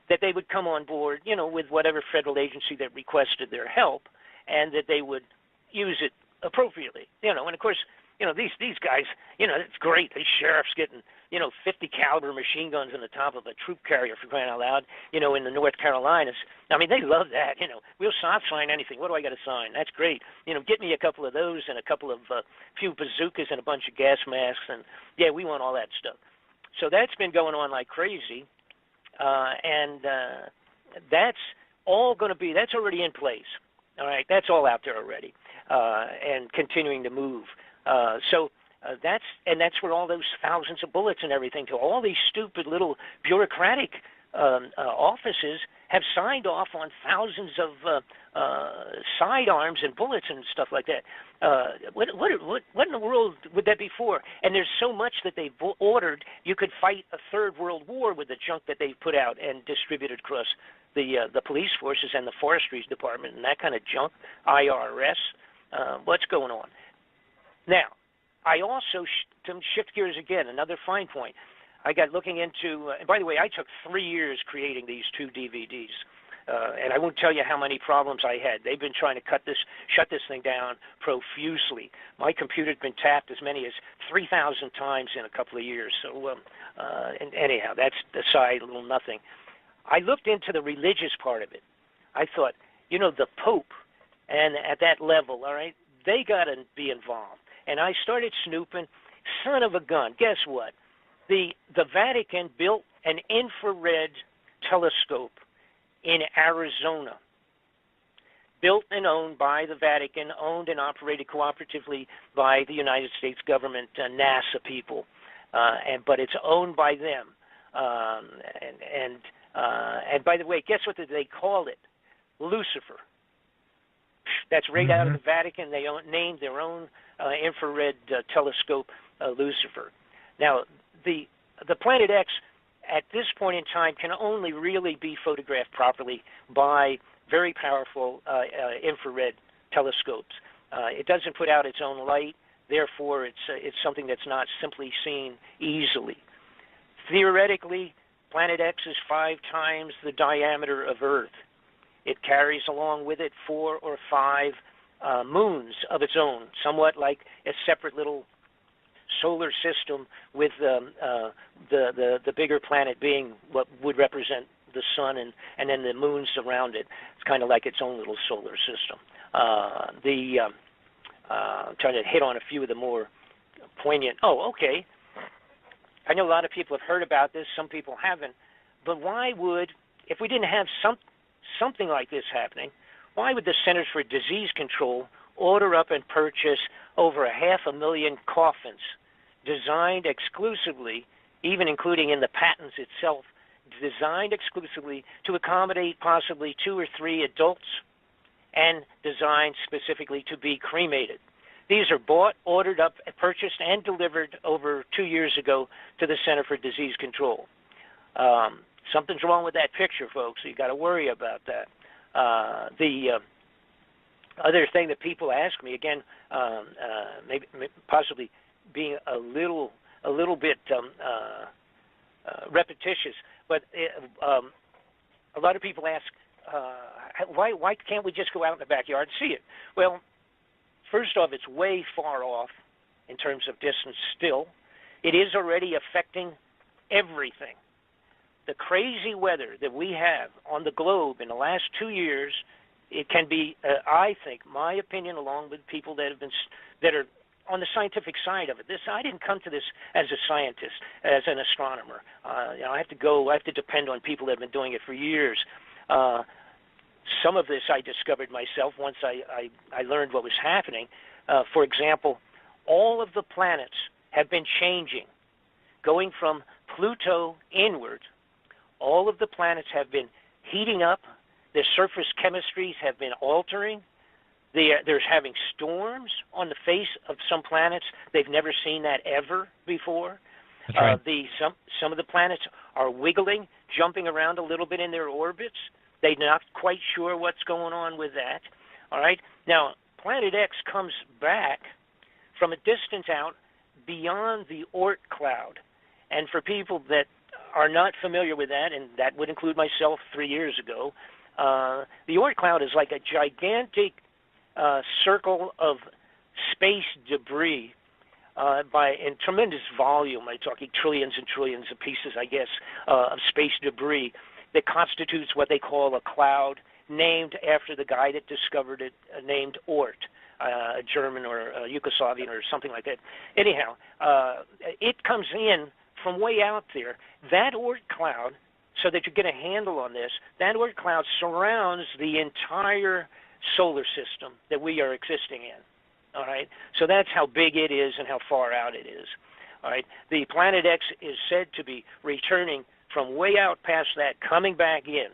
A: that they would come on board, with whatever federal agency that requested their help, and that they would use it appropriately. And of course, these guys, it's great. These sheriffs getting, 50 caliber machine guns on the top of a troop carrier, for crying out loud, in the North Carolinas. I mean, they love that. We'll sign anything. What do I got to sign? That's great. Get me a couple of those and a couple of few bazookas and a bunch of gas masks, and yeah, we want all that stuff. So that's been going on like crazy, and that's all going to be. That's already in place. All right, that's all out there already, and continuing to move. That's where all those thousands of bullets and everything to all these stupid little bureaucratic offices have signed off on thousands of sidearms and bullets and stuff like that. What in the world would that be for? And there's so much that they've ordered, you could fight a third world war with the junk that they've put out and distributed across the police forces and the forestry department and that kind of junk, IRS. What's going on? Now, I also shift gears again, another fine point. I got looking into, and by the way, I took 3 years creating these 2 DVDs. And I won't tell you how many problems I had. They've been trying to shut this thing down profusely. My computer's been tapped as many as 3,000 times in a couple of years. So, and anyhow, that's aside, a little nothing. I looked into the religious part of it. I thought, the Pope, and at that level, all right, they got to be involved. And I started snooping. Son of a gun, guess what? The Vatican built an infrared telescope in Arizona, built and owned by the Vatican, owned and operated cooperatively by the United States government, NASA people, but it's owned by them. And by the way, guess what they called it? Lucifer. That's right out of the Vatican. They named their own infrared telescope Lucifer. Now, the Planet X at this point in time can only really be photographed properly by very powerful infrared telescopes. It doesn't put out its own light, therefore it's something that's not simply seen easily. Theoretically, Planet X is 5 times the diameter of Earth. It carries along with it 4 or 5 moons of its own, somewhat like a separate little solar system, with the bigger planet being what would represent the sun, and then the moons around it. It's kind of like its own little solar system. I'm trying to hit on a few of the more poignant. Oh, okay. I know a lot of people have heard about this. Some people haven't. But why would, if we didn't have something like this happening, why would the Centers for Disease Control order up and purchase over 500,000 coffins designed exclusively, even including in the patents itself, designed exclusively to accommodate possibly 2 or 3 adults and designed specifically to be cremated? These are bought, ordered up, purchased, and delivered over 2 years ago to the Center for Disease Control. Something's wrong with that picture, folks. So you got to worry about that. The other thing that people ask me, again, maybe possibly being a little bit repetitious, but a lot of people ask, why can't we just go out in the backyard and see it? Well, first off, it's way far off in terms of distance still. It is already affecting everything. The crazy weather that we have on the globe in the last 2 years, it can be, I think, my opinion, along with people that are on the scientific side of it. I didn't come to this as a scientist, as an astronomer. I have to depend on people that have been doing it for years. Some of this I discovered myself once I learned what was happening. For example, all of the planets have been changing, going from Pluto inward. All of the planets have been heating up. Their surface chemistries have been altering. There's having storms on the face of some planets. They've never seen that ever before.
B: That's right.
A: Some of the planets are wiggling, jumping around a little bit in their orbits. They're not quite sure what's going on with that. All right. Now, Planet X comes back from a distance out beyond the Oort cloud. And for people that are not familiar with that, and that would include myself 3 years ago, the Oort cloud is like a gigantic circle of space debris in tremendous volume. I'm talking trillions and trillions of pieces, I guess, of space debris that constitutes what they call a cloud, named after the guy that discovered it, named Oort, a German or a Yugoslavian or something like that. Anyhow, it comes in from way out there. That Oort cloud, so that you get a handle on this, that Oort cloud surrounds the entire solar system that we are existing in. All right, so that's how big it is and how far out it is. All right, the Planet X is said to be returning from way out past that, coming back in,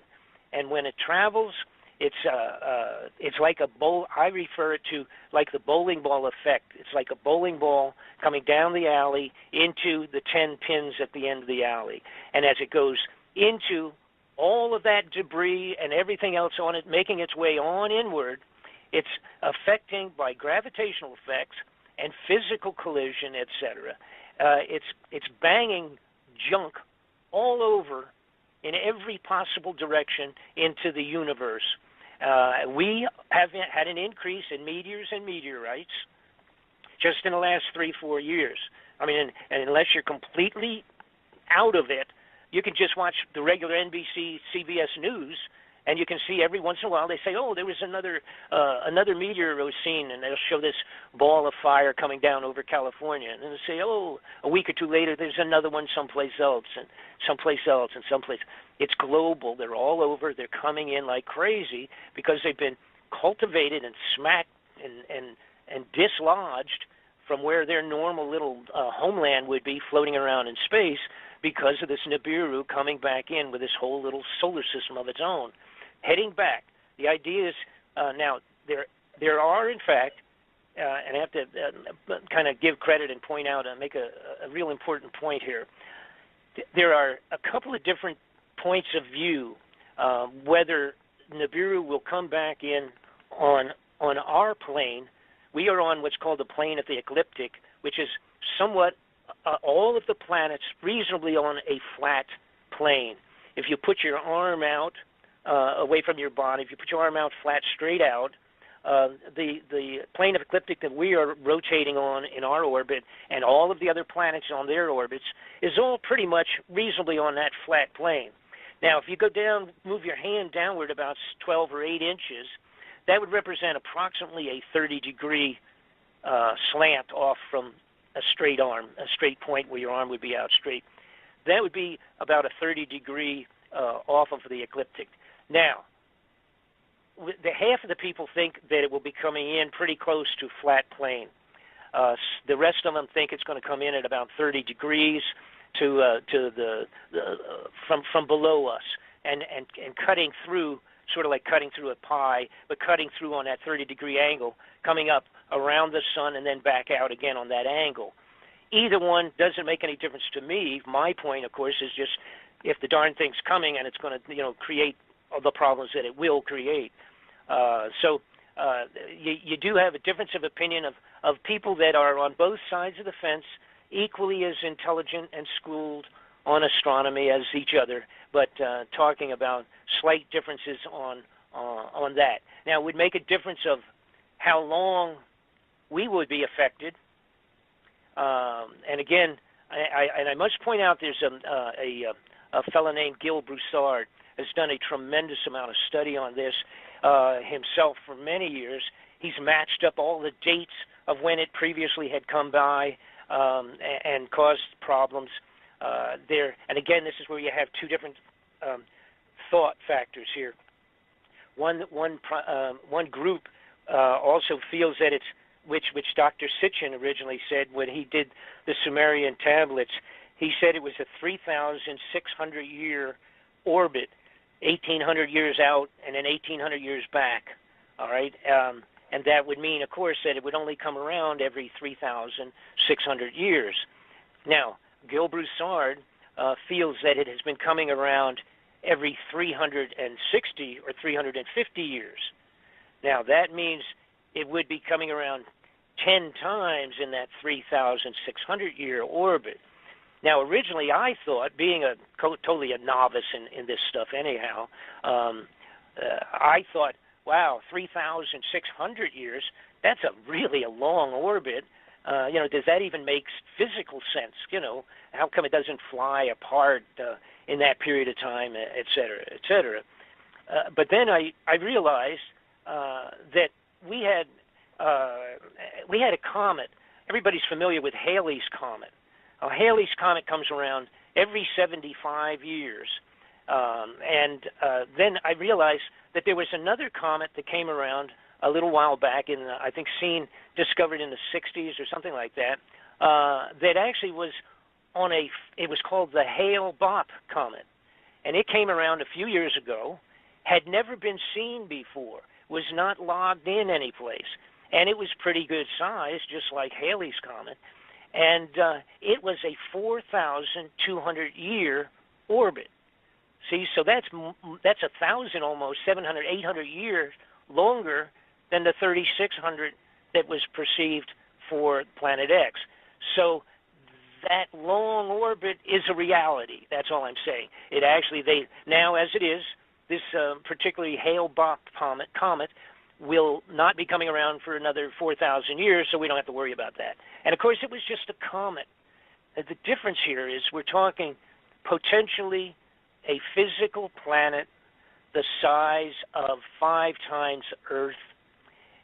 A: and when it travels, it's like a bowl. I refer it to like the bowling ball effect. It's like a bowling ball coming down the alley into the 10 pins at the end of the alley, and as it goes into all of that debris and everything else on it, making its way on inward, it's affecting by gravitational effects and physical collision, etc. It's banging junk all over in every possible direction into the universe. We have had an increase in meteors and meteorites just in the last 3-4 years. I mean, and unless you're completely out of it, you can just watch the regular NBC, CBS News, and you can see every once in a while they say, oh, there was another meteor was seen, and they'll show this ball of fire coming down over California, and then they'll say, oh, a week or two later there's another one someplace else, and someplace else, and someplace. It's global. They're all over. They're coming in like crazy because they've been cultivated and smacked and dislodged from where their normal little homeland would be, floating around in space, because of this Nibiru coming back in with this whole little solar system of its own, heading back. The idea is now there are, in fact, and I have to kind of give credit and point out and make a real important point here. There are a couple of different points of view whether Nibiru will come back in on our plane. We are on what's called the plane of the ecliptic, which is somewhat all of the planets reasonably on a flat plane. If you put your arm out away from your body, if you put your arm out flat, straight out, the plane of ecliptic that we are rotating on in our orbit and all of the other planets on their orbits is all pretty much reasonably on that flat plane. Now, if you go down, move your hand downward about 12 or 8 inches, that would represent approximately a 30-degree slant off from a straight arm, a straight point where your arm would be out straight. That would be about a 30-degree off of the ecliptic. Now, the half of the people think that it will be coming in pretty close to flat plane. The rest of them think it's going to come in at about 30 degrees to from below us and cutting through, sort of like cutting through a pie, but cutting through on that 30-degree angle, coming up around the sun and then back out again on that angle. Either one doesn't make any difference to me. My point, of course, is just if the darn thing's coming and it's going to, create all the problems that it will create. So you do have a difference of opinion of people that are on both sides of the fence, equally as intelligent and schooled on astronomy as each other, but talking about slight differences on that. Now, it would make a difference of how long we would be affected. And again, I must point out there's a fellow named Gil Broussard has done a tremendous amount of study on this himself for many years. He's matched up all the dates of when it previously had come by and caused problems there. And again, this is where you have two different thought factors here. One group also feels that it's which Dr. Sitchin originally said when he did the Sumerian tablets. He said it was a 3,600-year orbit, 1,800 years out and then 1,800 years back. All right, and that would mean, of course, that it would only come around every 3,600 years. Now, Gil Broussard feels that it has been coming around every 360 or 350 years. Now, that means it would be coming around 10 times in that 3,600-year orbit. Now, originally I thought, being totally a novice in this stuff anyhow, I thought, wow, 3,600 years, that's really a long orbit. Does that even make physical sense? How come it doesn't fly apart in that period of time, et cetera, et cetera? But then I realized that we had a comet. Everybody's familiar with Halley's Comet. Halley's Comet comes around every 75 years. And then I realized that there was another comet that came around a little while back in, I think, discovered in the 60s or something like that, that actually was it was called the Hale-Bopp comet. And it came around a few years ago, had never been seen before, was not logged in any place. And it was pretty good size, just like Halley's Comet. And it was a 4,200-year orbit. See, so that's 1,000 almost, 700, 800 years longer than the 3,600 that was perceived for Planet X. So that long orbit is a reality. That's all I'm saying. It actually, now as it is, this particularly Hale-Bopp comet will not be coming around for another 4,000 years, so we don't have to worry about that. And of course, it was just a comet. The difference here is we're talking potentially a physical planet the size of 5 times Earth.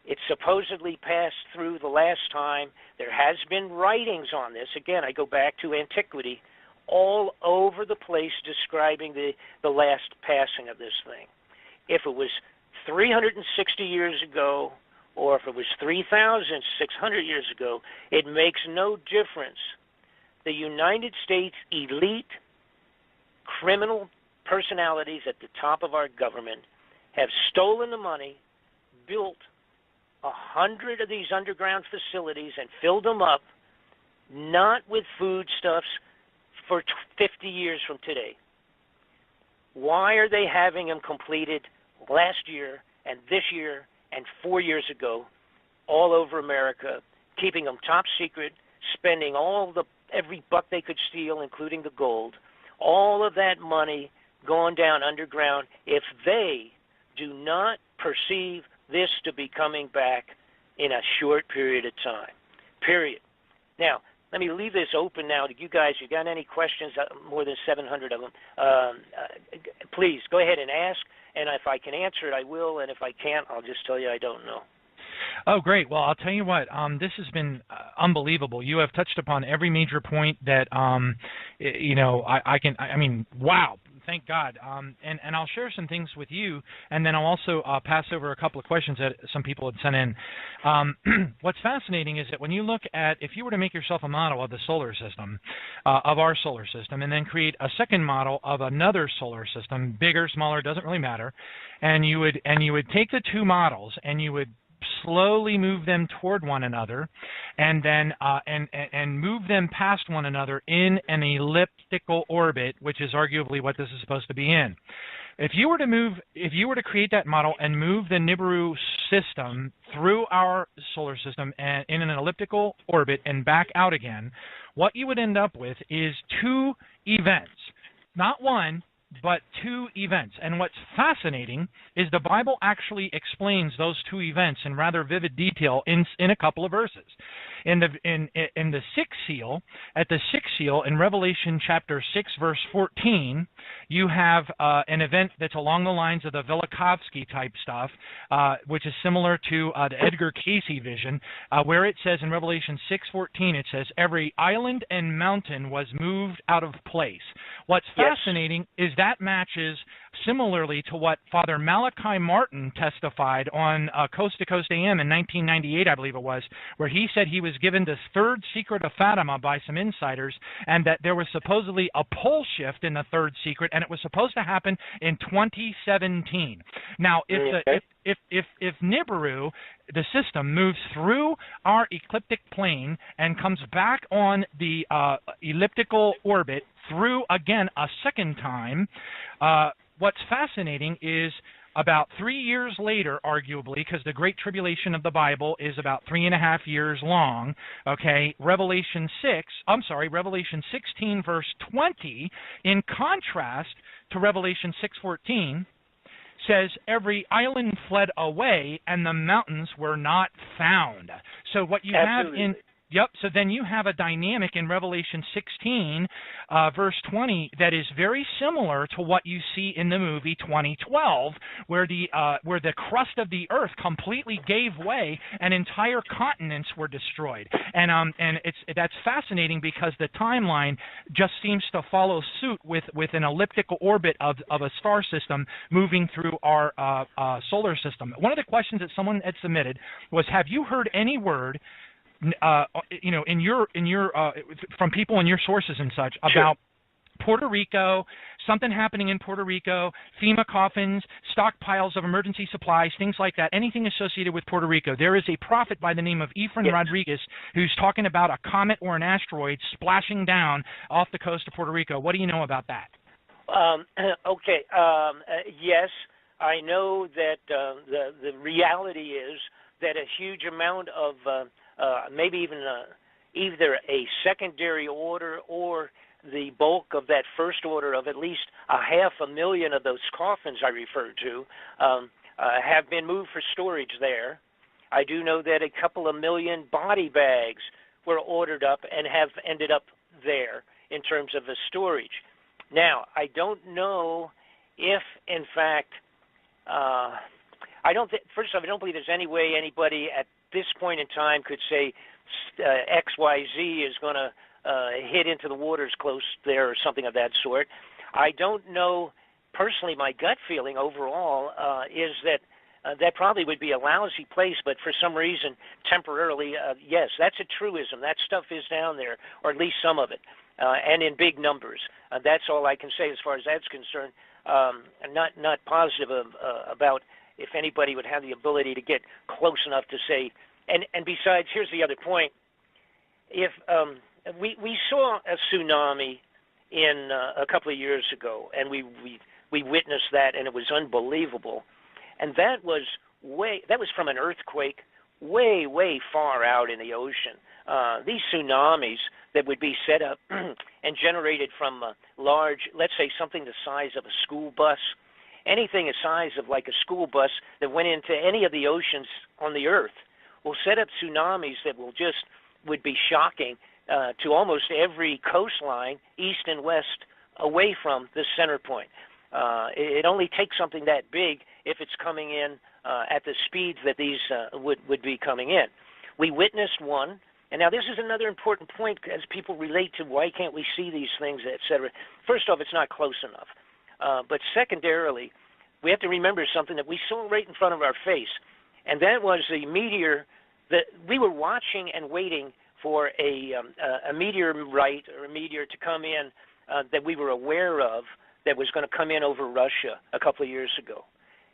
A: It supposedly passed through the last time. There has been writings on this. Again, I go back to antiquity, all over the place describing the last passing of this thing. If it was 360 years ago, or if it was 3,600 years ago, it makes no difference. The United States elite criminal personalities at the top of our government have stolen the money, built 100 of these underground facilities and filled them up, not with foodstuffs, for 50 years from today. Why are they having them completed last year and this year and 4 years ago all over America, keeping them top secret, spending every buck they could steal, including the gold, all of that money going down underground, if they do not perceive this to be coming back in a short period of time, period. Now, let me leave this open now to you guys. You got any questions, more than 700 of them, please go ahead and ask, and if I can answer it, I will, and if I can't, I'll just tell you I don't know.
B: Oh, great. Well, I'll tell you what, this has been unbelievable. You have touched upon every major point that, I mean, wow. Thank God. And I'll share some things with you, and then I'll also pass over a couple of questions that some people had sent in. What's fascinating is that when you look at, if you were to make yourself a model of the solar system, of our solar system, and then create a second model of another solar system, bigger, smaller, doesn't really matter, and you would take the two models and you would slowly move them toward one another, and then and move them past one another in an elliptical orbit, which is arguably what this is supposed to be in. If you were to create that model and move the Nibiru system through our solar system and in an elliptical orbit and back out again, what you would end up with is 2 events, not one, but 2 events. And what's fascinating is the Bible actually explains those 2 events in rather vivid detail in a couple of verses. In the 6th seal, at the 6th seal in Revelation chapter 6, verse 14, you have an event that's along the lines of the Velikovsky type stuff, which is similar to the Edgar Cayce vision, where it says in Revelation 6:14, it says, every island and mountain was moved out of place. What's fascinating is that matches similarly to what Father Malachi Martin testified on Coast to Coast AM in 1998, I believe it was, where he said he was given the 3rd secret of Fatima by some insiders, and that there was supposedly a pole shift in the 3rd secret, and it was supposed to happen in 2017. Now, if Nibiru, the system, moves through our ecliptic plane and comes back on the elliptical orbit through again a second time, what's fascinating is about 3 years later, arguably, because the Great Tribulation of the Bible is about 3.5 years long, okay, Revelation 16, verse 20, in contrast to Revelation 6:14, says every island fled away and the mountains were not found. So what you have in Yep. So then you have a dynamic in Revelation 16, verse 20, that is very similar to what you see in the movie 2012, where the crust of the earth completely gave way and entire continents were destroyed. And that's fascinating because the timeline just seems to follow suit with an elliptical orbit of a star system moving through our solar system. One of the questions that someone had submitted was, have you heard any word, in your from people in your sources and such, about Puerto Rico, something happening in Puerto Rico, FEMA coffins, stockpiles of emergency supplies, things like that, anything associated with Puerto Rico? There is a prophet by the name of Ephraim Rodriguez who's talking about a comet or an asteroid splashing down off the coast of Puerto Rico. What do you know about that?
A: Yes, I know that the reality is that a huge amount of maybe even either a secondary order or the bulk of that first order of at least 500,000 of those coffins I referred to have been moved for storage there. I do know that a couple of million body bags were ordered up and have ended up there in terms of the storage. Now, I don't know if, in fact, first off, I don't believe there's any way anybody at this point in time could say XYZ is going to hit into the waters close there or something of that sort. I don't know. Personally, my gut feeling overall is that that probably would be a lousy place, but for some reason, temporarily, yes, that's a truism. That stuff is down there, or at least some of it, and in big numbers. That's all I can say as far as that's concerned. Not positive about if anybody would have the ability to get close enough to say. And besides, here's the other point. If we saw a tsunami in a couple of years ago, and we witnessed that, and it was unbelievable. And that was from an earthquake way far out in the ocean. These tsunamis that would be set up and generated from large, let's say something the size of a school bus, anything the size of like a school bus that went into any of the oceans on the earth, will set up tsunamis that would be shocking to almost every coastline, east and west, away from the center point. It only takes something that big if it's coming in at the speeds that these would be coming in. We witnessed one, and now this is another important point as people relate to why can't we see these things, et cetera. First off, it's not close enough. But secondarily, we have to remember something that we saw right in front of our face, and that was the meteor that we were watching and waiting for a meteorite or a meteor to come in that we were aware of that was going to come in over Russia a couple of years ago.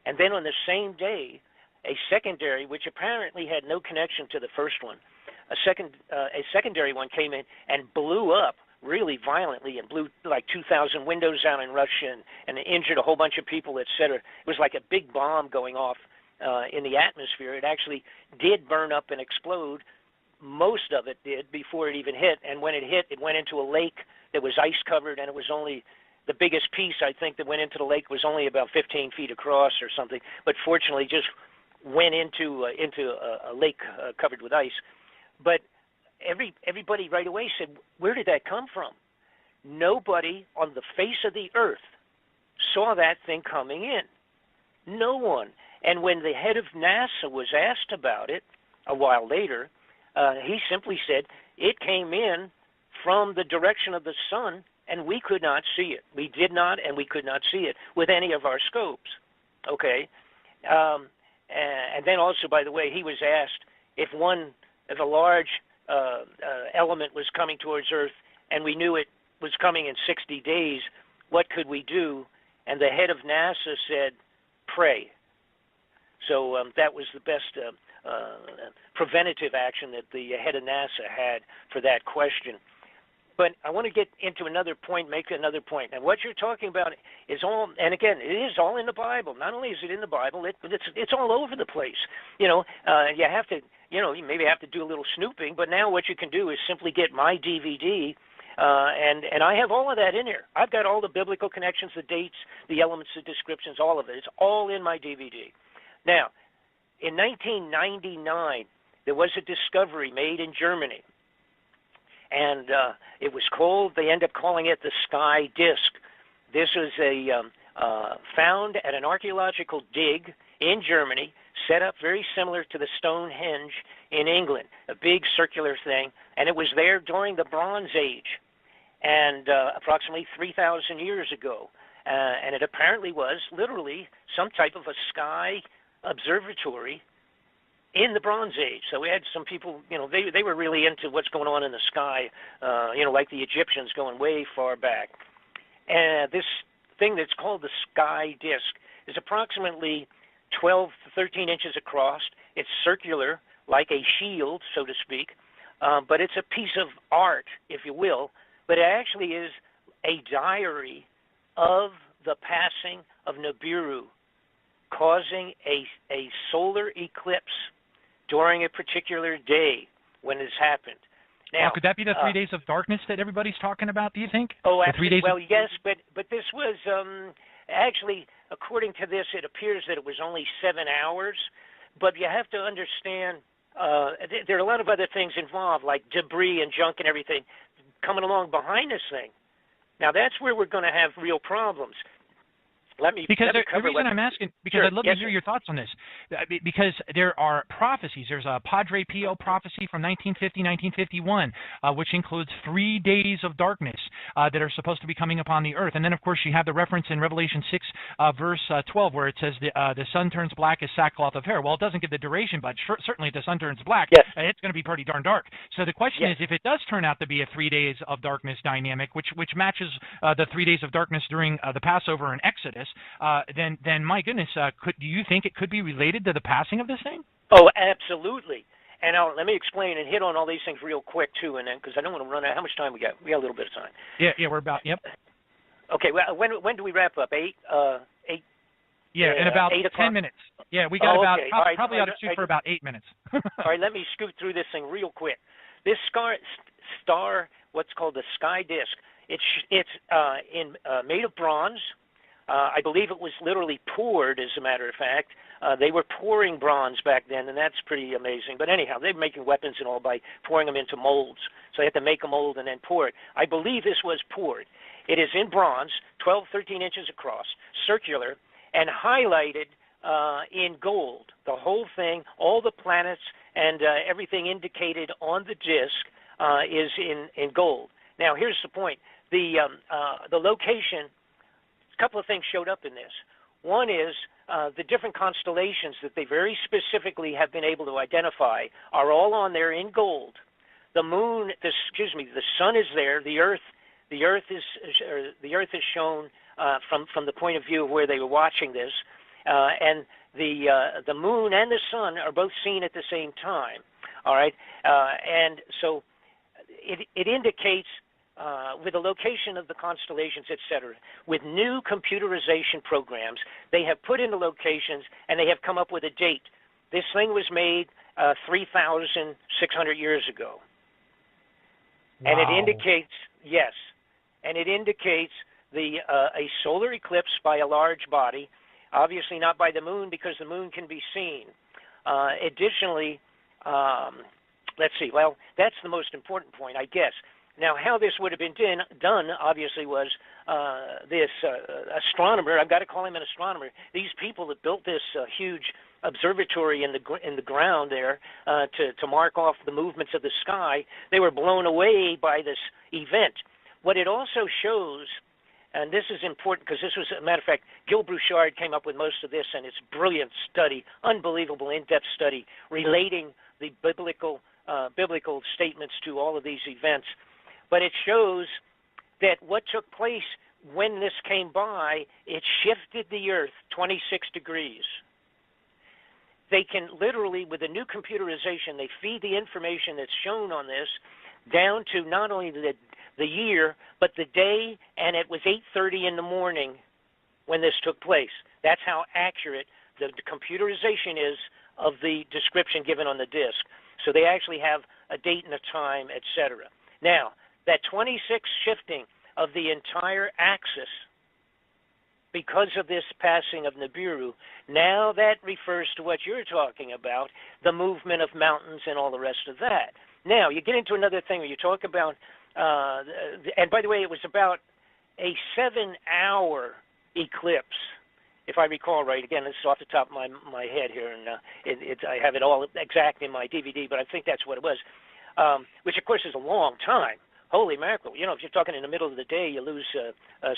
A: And then on the same day, a secondary, which apparently had no connection to the first one, a secondary one came in and blew up really violently and blew like 2,000 windows out in Russia and injured a whole bunch of people, et cetera. It was like a big bomb going off in the atmosphere. It actually did burn up and explode. Most of it did before it even hit. And when it hit, it went into a lake that was ice covered, and it was only the biggest piece, I think, that went into the lake was only about 15 feet across or something, but fortunately just went into a lake covered with ice. But everybody right away said, where did that come from? Nobody on the face of the earth saw that thing coming in. No one. And when the head of NASA was asked about it a while later, he simply said, it came in from the direction of the sun, and we could not see it. We did not, and we could not see it with any of our scopes. Okay? And then also, by the way, he was asked if a large element was coming towards Earth, and we knew it was coming in 60 days, what could we do? And the head of NASA said, pray. So that was the best preventative action that the head of NASA had for that question. But I want to get into another point, make another point. And what you're talking about is all, and again, it is all in the Bible. Not only is it in the Bible, it's all over the place. You have to, you maybe have to do a little snooping, but now what you can do is simply get my DVD, and I have all of that in here. I've got all the biblical connections, the dates, the elements, the descriptions, all of it. It's all in my DVD. Now, in 1999, there was a discovery made in Germany and it was called. They end up calling it the sky disk. This was found at an archaeological dig in Germany, set up very similar to the Stonehenge in England, a big circular thing, and it was there during the Bronze Age, and approximately 3,000 years ago. And it apparently was literally some type of a sky observatory in the Bronze Age. So we had some people, they were really into what's going on in the sky, like the Egyptians going way far back. And this thing that's called the sky disk is approximately 12 to 13 inches across. It's circular, like a shield, so to speak, but it's a piece of art, if you will. But it actually is a diary of the passing of Nibiru, causing a solar eclipse during a particular day when this happened. Now,
B: could that be the 3 days of darkness that everybody's talking about, do you think?
A: Oh,
B: the 3 days
A: well, yes, but this was actually, according to this, it appears that it was only 7 hours. But you have to understand, there are a lot of other things involved, like debris and junk and everything coming along behind this thing. Now, that's where we're going to have real problems.
B: Because the reason I'm asking, because
A: Sure.
B: I'd love to hear your thoughts on this, because there are prophecies. There's a Padre Pio prophecy from 1950, 1951, which includes 3 days of darkness that are supposed to be coming upon the earth. And then, of course, you have the reference in Revelation 6, verse 12, where it says the sun turns black as sackcloth of hair. Well, it doesn't give the duration, but certainly if the sun turns black,
A: yes.
B: It's going to be pretty darn dark. So the question is, if it does turn out to be a 3 days of darkness dynamic, which matches the 3 days of darkness during the Passover and Exodus, then my goodness, do you think it could be related to the passing of this thing?
A: Oh, absolutely. And let me explain and hit on all these things real quick too, and then because I don't want to run out. How much time we got? We got a little bit of time.
B: Yeah, we're about. Yep.
A: Okay. Well, when do we wrap up? 8.
B: Yeah, in about 10 minutes. Yeah, we got about
A: okay.
B: probably ought to shoot for about 8 minutes.
A: All right, let me scoot through this thing real quick. This star, what's called the sky disk. It's made of bronze. I believe it was literally poured, as a matter of fact. They were pouring bronze back then, and that's pretty amazing. But anyhow, they're making weapons and all by pouring them into molds. So they had to make a mold and then pour it. I believe this was poured. It is in bronze, 12, 13 inches across, circular, and highlighted in gold. The whole thing, all the planets and everything indicated on the disk is in gold. Now, here's the point. The location, a couple of things showed up in this. One is the different constellations that they very specifically have been able to identify are all on there in gold. The moon, the sun is there. The Earth is shown from the point of view of where they were watching this, and the moon and the sun are both seen at the same time. All right, and so it indicates. With the location of the constellations, etc., with new computerization programs, they have put in the locations and they have come up with a date. This thing was made 3,600 years ago.
B: Wow.
A: And it indicates, a solar eclipse by a large body, obviously not by the moon because the moon can be seen. Additionally, let's see, well, that's the most important point, I guess. Now, how this would have been done, obviously, was this astronomer. I've got to call him an astronomer. These people that built this huge observatory in the ground there to mark off the movements of the sky, they were blown away by this event. What it also shows, and this is important because this was, a matter of fact, Gil Bouchard came up with most of this, and it's brilliant study, unbelievable in-depth study relating the biblical statements to all of these events. But it shows that what took place when this came by, it shifted the Earth 26 degrees. They can literally, with the new computerization, they feed the information that's shown on this down to not only the year, but the day, and it was 8:30 in the morning when this took place. That's how accurate the computerization is of the description given on the disk. So they actually have a date and a time, etc. Now, that 26 shifting of the entire axis because of this passing of Nibiru, now that refers to what you're talking about, the movement of mountains and all the rest of that. Now, you get into another thing where you talk about, and by the way, it was about a 7-hour eclipse, if I recall right. Again, this is off the top of my head here, and I have it all exact in my DVD, but I think that's what it was, which, of course, is a long time. Holy mackerel! You know, if you're talking in the middle of the day, you lose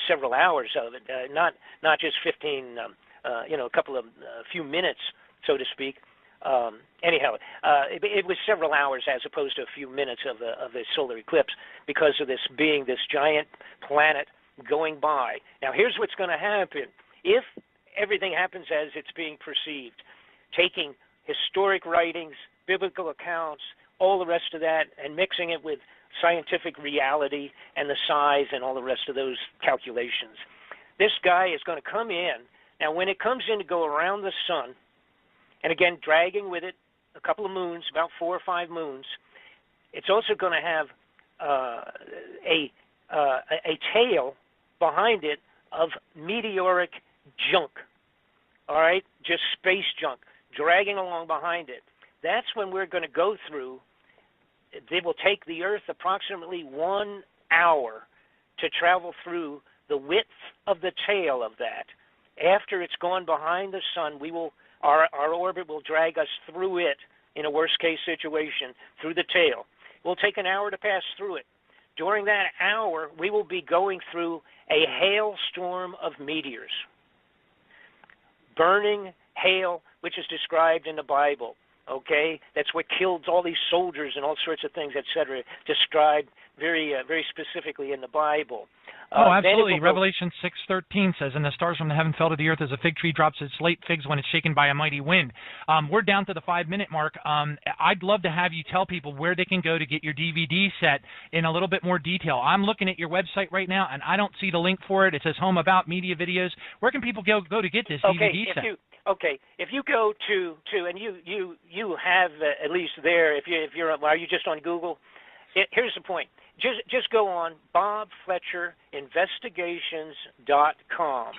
A: several hours of it, not just 15, a few minutes, so to speak. Anyhow, it was several hours as opposed to a few minutes of a solar eclipse because of this being this giant planet going by. Now, here's what's going to happen. If everything happens as it's being perceived, taking historic writings, biblical accounts, all the rest of that, and mixing it with scientific reality and the size and all the rest of those calculations, this guy is going to come in. Now, when it comes in to go around the sun, and again, dragging with it a couple of moons, about 4 or 5 moons, it's also going to have a tail behind it of meteoric junk, all right, just space junk, dragging along behind it. That's when we're going to go through. It will take the Earth approximately 1 hour to travel through the width of the tail of that. After it's gone behind the sun, our orbit will drag us through it in a worst-case situation, through the tail. It will take an hour to pass through it. During that hour, we will be going through a hailstorm of meteors. Burning hail, which is described in the Bible, okay? That's what killed all these soldiers and all sorts of things, etc., described very specifically in the Bible.
B: Absolutely. Revelation 6:13 says, "And the stars from the heaven fell to the earth as a fig tree drops its late figs when it's shaken by a mighty wind." We're down to the 5-minute mark. I'd love to have you tell people where they can go to get your DVD set in a little bit more detail. I'm looking at your website right now, and I don't see the link for it. It says Home About Media Videos. Where can people go to get this DVD set?
A: If you go to and you have at least there, if you're are you just on Google? Here's the point. Just go on BobFletcherInvestigations.com.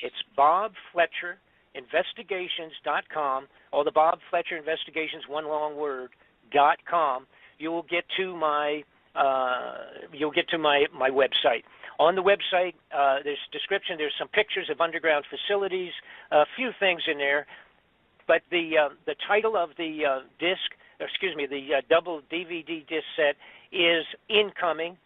A: It's BobFletcherInvestigations.com, or the Bob Fletcher Investigations, one long word, .com. You will get to my my website. On the website, there's description. There's some pictures of underground facilities, a few things in there. But the title of the the double DVD disc set is Incoming.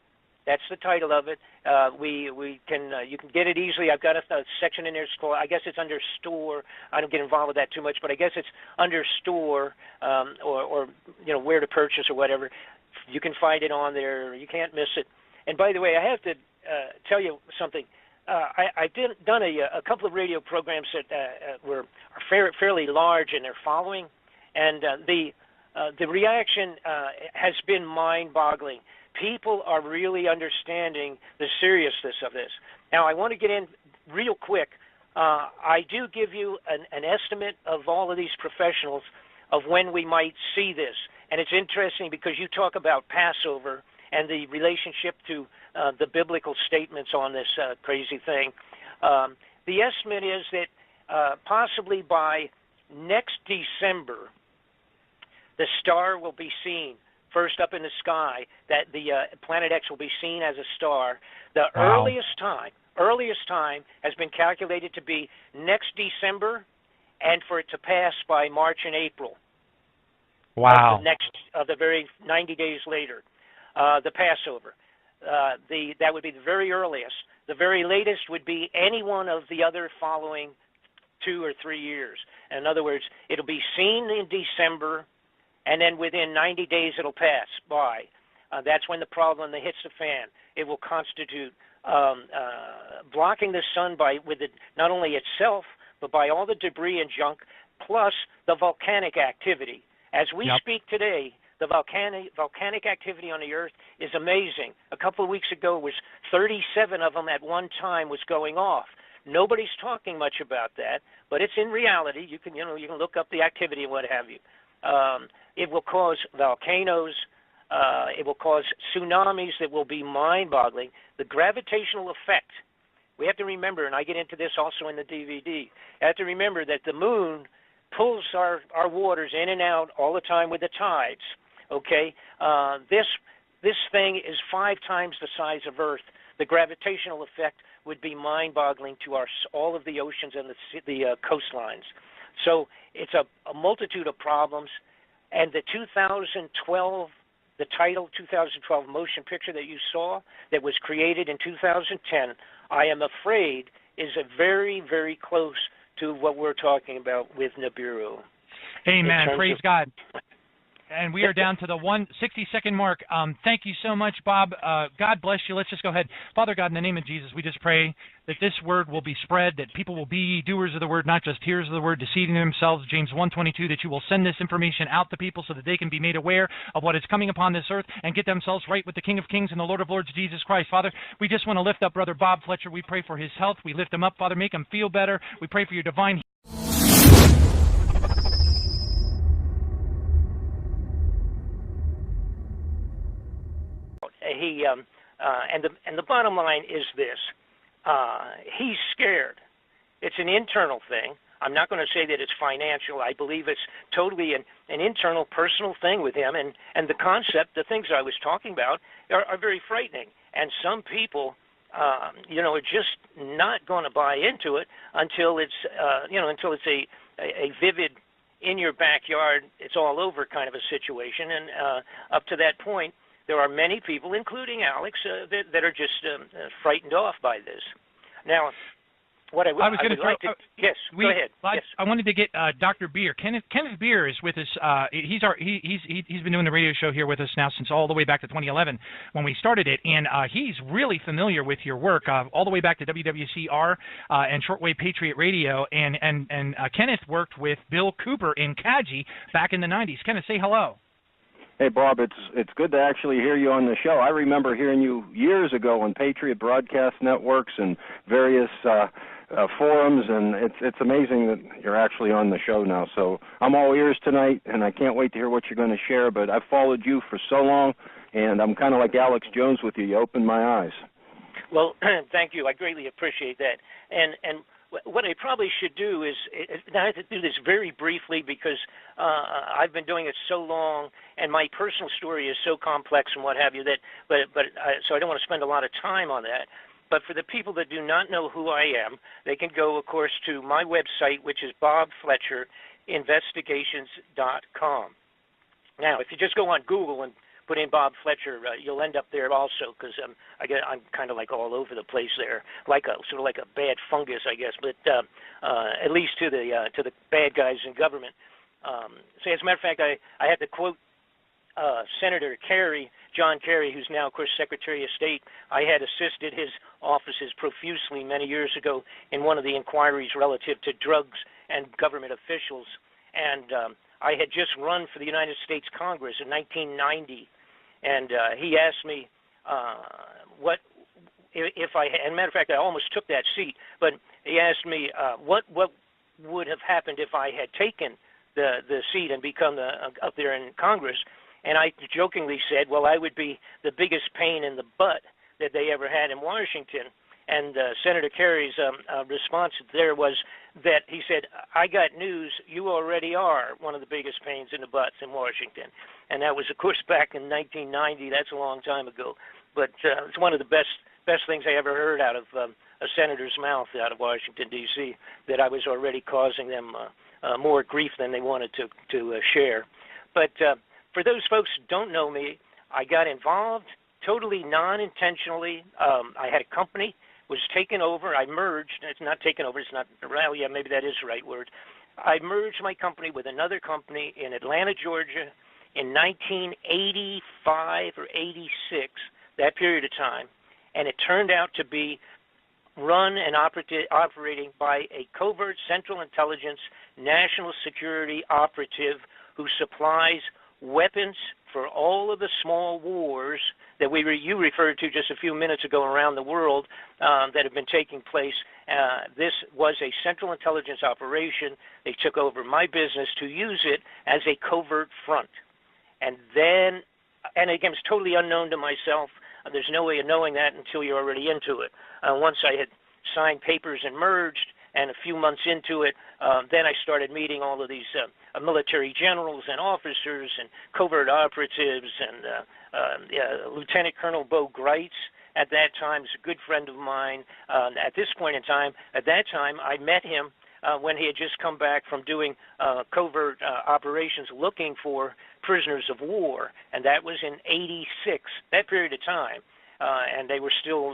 A: That's the title of it. You can get it easily. I've got a section in there. I guess it's under store. I don't get involved with that too much, but I guess it's under store or where to purchase or whatever. You can find it on there. You can't miss it. And by the way, I have to tell you something. I've done a couple of radio programs that are fairly large in their following, and the reaction has been mind-boggling. People are really understanding the seriousness of this. Now, I want to get in real quick. I do give you an estimate of all of these professionals of when we might see this. And it's interesting because you talk about Passover and the relationship to the biblical statements on this crazy thing. The estimate is that possibly by next December, the star will be seen first up in the sky, that the Planet X will be seen as a star. The earliest time has been calculated to be next December, and for it to pass by March and April.
B: Wow.
A: Of the very 90 days later, the Passover. That would be the very earliest. The very latest would be any one of the other following 2 or 3 years. In other words, it'll be seen in December, and then within 90 days it'll pass by. That's when the problem hits the fan. It will constitute blocking the sun with it, not only itself, but by all the debris and junk, plus the volcanic activity. As we speak today, the volcanic activity on the Earth is amazing. A couple of weeks ago, it was 37 of them at one time was going off. Nobody's talking much about that, but it's in reality. You can look up the activity and what have you. It will cause volcanoes. It will cause tsunamis that will be mind-boggling. The gravitational effect. We have to remember, and I get into this also in the DVD. You have to remember that the moon pulls our waters in and out all the time with the tides. Okay, this thing is 5 times the size of Earth. The gravitational effect would be mind-boggling to all of the oceans and the coastlines. So it's a multitude of problems. And the 2012, the title 2012 motion picture that you saw that was created in 2010, I am afraid is very, very close to what we're talking about with Nibiru.
B: Amen. Praise God. And we are down to the 60-second mark. Thank you so much, Bob. God bless you. Let's just go ahead. Father God, in the name of Jesus, we just pray that this word will be spread, that people will be doers of the word, not just hearers of the word, deceiving themselves. James 1:22, that you will send this information out to people so that they can be made aware of what is coming upon this earth and get themselves right with the King of Kings and the Lord of Lords, Jesus Christ. Father, we just want to lift up Brother Bob Fletcher. We pray for his health. We lift him up, Father. Make him feel better. We pray for your divine
A: and the bottom line is this: he's scared. It's an internal thing. I'm not going to say that it's financial. I believe it's totally an internal, personal thing with him. And the concept, the things I was talking about, are very frightening. And some people, are just not going to buy into it until it's, until it's a vivid, in your backyard, it's all over kind of a situation. And up to that point, there are many people, including Alex, that are just frightened off by this. Now, what I would like to... Yes, go ahead. Yes.
B: I wanted to get Dr. Beer. Kenneth Beer is with us. He's been doing the radio show here with us now since all the way back to 2011 when we started it, and he's really familiar with your work all the way back to WWCR and Shortwave Patriot Radio. And Kenneth worked with Bill Cooper in Kaji back in the 90s. Kenneth, say hello.
C: Hey, Bob, it's good to actually hear you on the show. I remember hearing you years ago on Patriot Broadcast Networks and various forums, and it's amazing that you're actually on the show now. So I'm all ears tonight, and I can't wait to hear what you're going to share. But I've followed you for so long, and I'm kind of like Alex Jones with you. You opened my eyes.
A: Well, thank you. I greatly appreciate that. And what I probably should do is, I have to do this very briefly because I've been doing it so long, and my personal story is so complex and what have you so I don't want to spend a lot of time on that. But for the people that do not know who I am, they can go, of course, to my website, which is bobfletcherinvestigations.com. Now, if you just go on Google and put in Bob Fletcher, you'll end up there also, because I'm kind of like all over the place there, sort of like a bad fungus, I guess. But at least to the bad guys in government. So as a matter of fact, I had to quote Senator John Kerry, who's now, of course, Secretary of State. I had assisted his offices profusely many years ago in one of the inquiries relative to drugs and government officials, and I had just run for the United States Congress in 1990. And he asked me what if I had, and matter of fact, I almost took that seat, but he asked me what would have happened if I had taken the seat and become up there in Congress. And I jokingly said, well, I would be the biggest pain in the butt that they ever had in Washington. And Senator Kerry's response there was that he said, I got news, you already are one of the biggest pains in the butts in Washington. And that was, of course, back in 1990. That's a long time ago. But it's one of the best things I ever heard out of a senator's mouth out of Washington, D.C., that I was already causing them more grief than they wanted to share. But for those folks who don't know me, I got involved totally non-intentionally. I had a company, was taken over. I merged. It's not taken over. It's not, well, yeah, maybe that is the right word. I merged my company with another company in Atlanta, Georgia in 1985 or 86, that period of time. And it turned out to be run and operating by a covert Central Intelligence national security operative who supplies weapons for all of the small wars that you referred to just a few minutes ago around the world that have been taking place. This was a Central Intelligence operation. They took over my business to use it as a covert front. And then, and again, it's totally unknown to myself. There's no way of knowing that until you're already into it. Once I had signed papers and merged, and a few months into it, then I started meeting all of these military generals and officers and covert operatives, and Lieutenant Colonel Bo Greitz at that time is a good friend of mine. At this point in time, at that time, I met him when he had just come back from doing covert operations looking for prisoners of war, and that was in '86, that period of time. And they were still,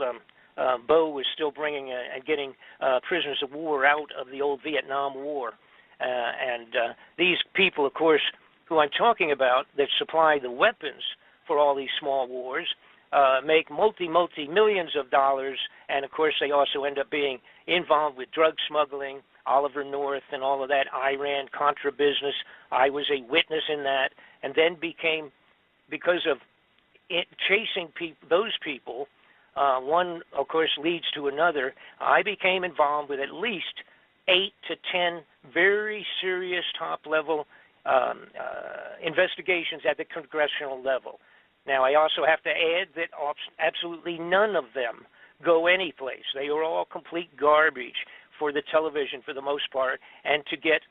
A: Bo was still bringing and getting prisoners of war out of the old Vietnam War. And these people, of course, who I'm talking about, that supply the weapons for all these small wars, make multi-millions of dollars, and of course they also end up being involved with drug smuggling, Oliver North and all of that Iran-Contra business. I was a witness in that, and then became, because of chasing those people, one, of course, leads to another. I became involved with at least 8 to 10 very serious top-level investigations at the congressional level. Now, I also have to add that absolutely none of them go anyplace. They are all complete garbage for the television for the most part, and to get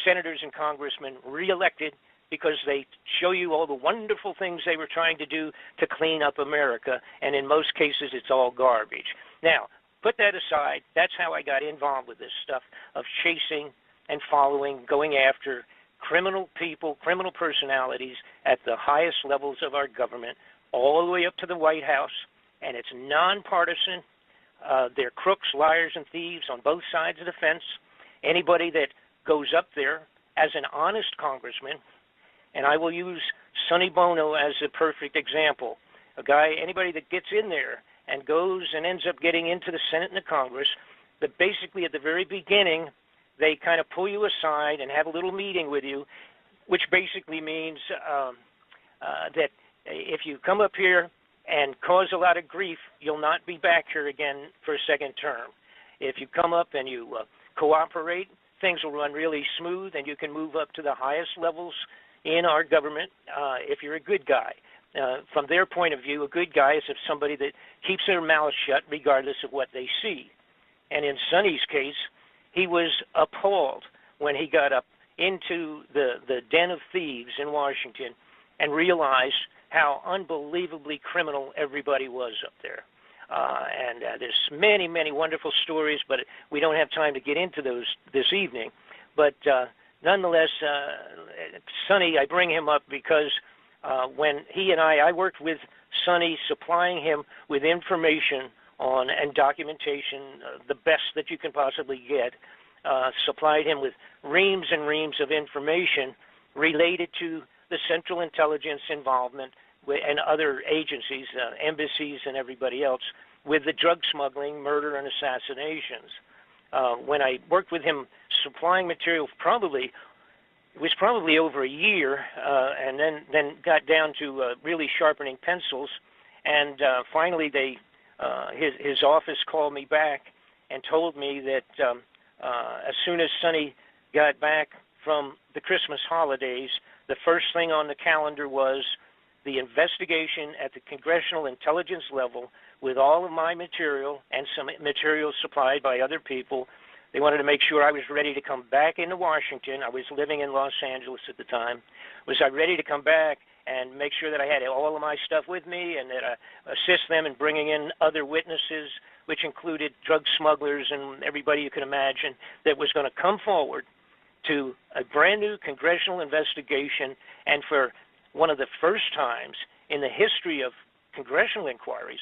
A: senators and congressmen reelected because they show you all the wonderful things they were trying to do to clean up America, and in most cases it's all garbage. Now, put that aside. That's how I got involved with this stuff of chasing and following, going after criminal people, criminal personalities at the highest levels of our government, all the way up to the White House, and it's nonpartisan. They're crooks, liars, and thieves on both sides of the fence. Anybody that goes up there as an honest congressman, and I will use Sonny Bono as a perfect example, anybody that gets in there and goes and ends up getting into the Senate and the Congress, that basically at the very beginning, they kind of pull you aside and have a little meeting with you, which basically means that if you come up here and cause a lot of grief, you'll not be back here again for a second term. If you come up and you cooperate, things will run really smooth, and you can move up to the highest levels in our government if you're a good guy. From their point of view, a good guy is somebody that keeps their mouth shut regardless of what they see. And in Sonny's case, he was appalled when he got up into the den of thieves in Washington and realized how unbelievably criminal everybody was up there. And there's many, many wonderful stories, but we don't have time to get into those this evening. But nonetheless, Sonny, I bring him up because when he and I worked with Sonny, supplying him with information on and documentation, the best that you can possibly get, supplied him with reams and reams of information related to the Central Intelligence involvement and other agencies, embassies and everybody else, with the drug smuggling, murder, and assassinations. When I worked with him supplying material, it was probably over a year, and then got down to really sharpening pencils, and finally his office called me back and told me that as soon as Sonny got back from the Christmas holidays, the first thing on the calendar was the investigation at the Congressional Intelligence level with all of my material and some material supplied by other people. They wanted to make sure I was ready to come back into Washington. I was living in Los Angeles at the time. Was I ready to come back and make sure that I had all of my stuff with me, and that I assist them in bringing in other witnesses, which included drug smugglers and everybody you can imagine that was going to come forward to a brand new congressional investigation. And for one of the first times in the history of congressional inquiries,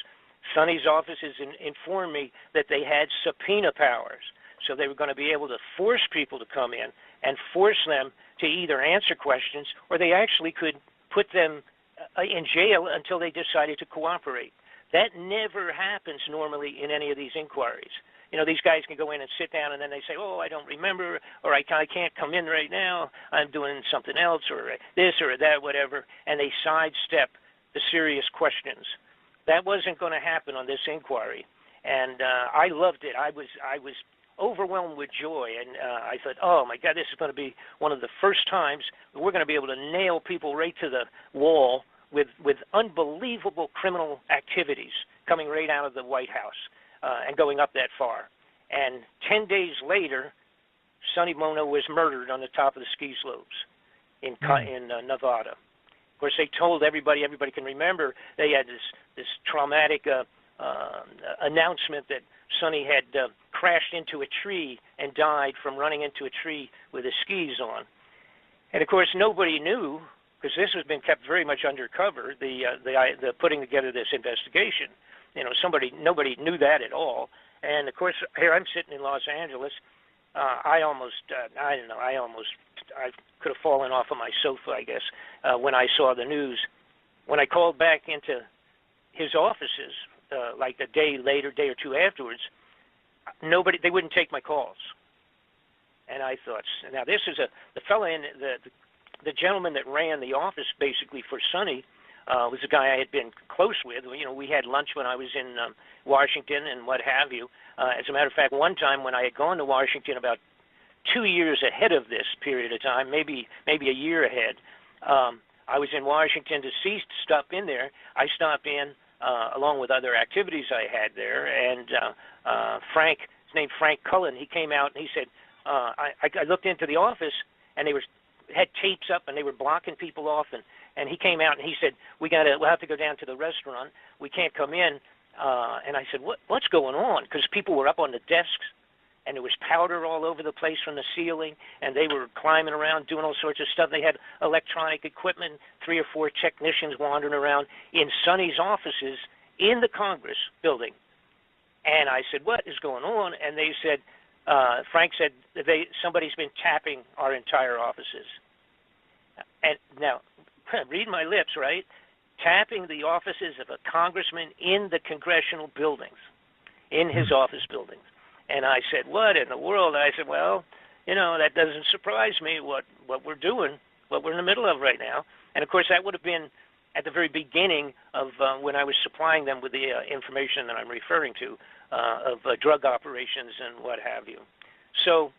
A: Sonny's offices informed me that they had subpoena powers. So they were going to be able to force people to come in and force them to either answer questions, or they actually could put them in jail until they decided to cooperate. That never happens normally in any of these inquiries. You know, these guys can go in and sit down, and then they say, oh, I don't remember, or I can't come in right now, I'm doing something else, or this or that, whatever, and they sidestep the serious questions. That wasn't going to happen on this inquiry, and I loved it. I was overwhelmed with joy, and I thought, oh my God, this is going to be one of the first times we're going to be able to nail people right to the wall with unbelievable criminal activities coming right out of the White House and going up that far. And 10 days later, Sonny Bono was murdered on the top of the ski slopes in Nevada. Of course, they told everybody. Everybody can remember they had this traumatic announcement that Sonny had crashed into a tree and died from running into a tree with his skis on. And of course, nobody knew, because this has been kept very much undercover, the putting together this investigation. Nobody knew that at all. And of course, here I'm sitting in Los Angeles. I could have fallen off of my sofa, I guess, when I saw the news. When I called back into his offices, like a day or two afterwards, they wouldn't take my calls. And I thought, now this is the fellow the gentleman that ran the office basically for Sonny was a guy I had been close with. We had lunch when I was in Washington and what have you. As a matter of fact, one time when I had gone to Washington about 2 years ahead of this period of time, maybe a year ahead, I was in Washington to stop in there. I stopped in along with other activities I had there, and Frank, his name Frank Cullen, he came out and he said, I looked into the office and they had tapes up and they were blocking people off, and he came out and he said, we'll have to go down to the restaurant. We can't come in. And I said, what's going on? Because people were up on the desks and there was powder all over the place from the ceiling, and they were climbing around doing all sorts of stuff. They had electronic equipment, 3 or 4 technicians wandering around in Sonny's offices in the Congress building. And I said, what is going on? And they said, Frank said, somebody's been tapping our entire offices. And now, read my lips, right? Tapping the offices of a congressman in the congressional buildings, in his office buildings. And I said, what in the world? I said, well, that doesn't surprise me, what we're doing, what we're in the middle of right now. And, of course, that would have been at the very beginning of when I was supplying them with the information that I'm referring to of drug operations and what have you. So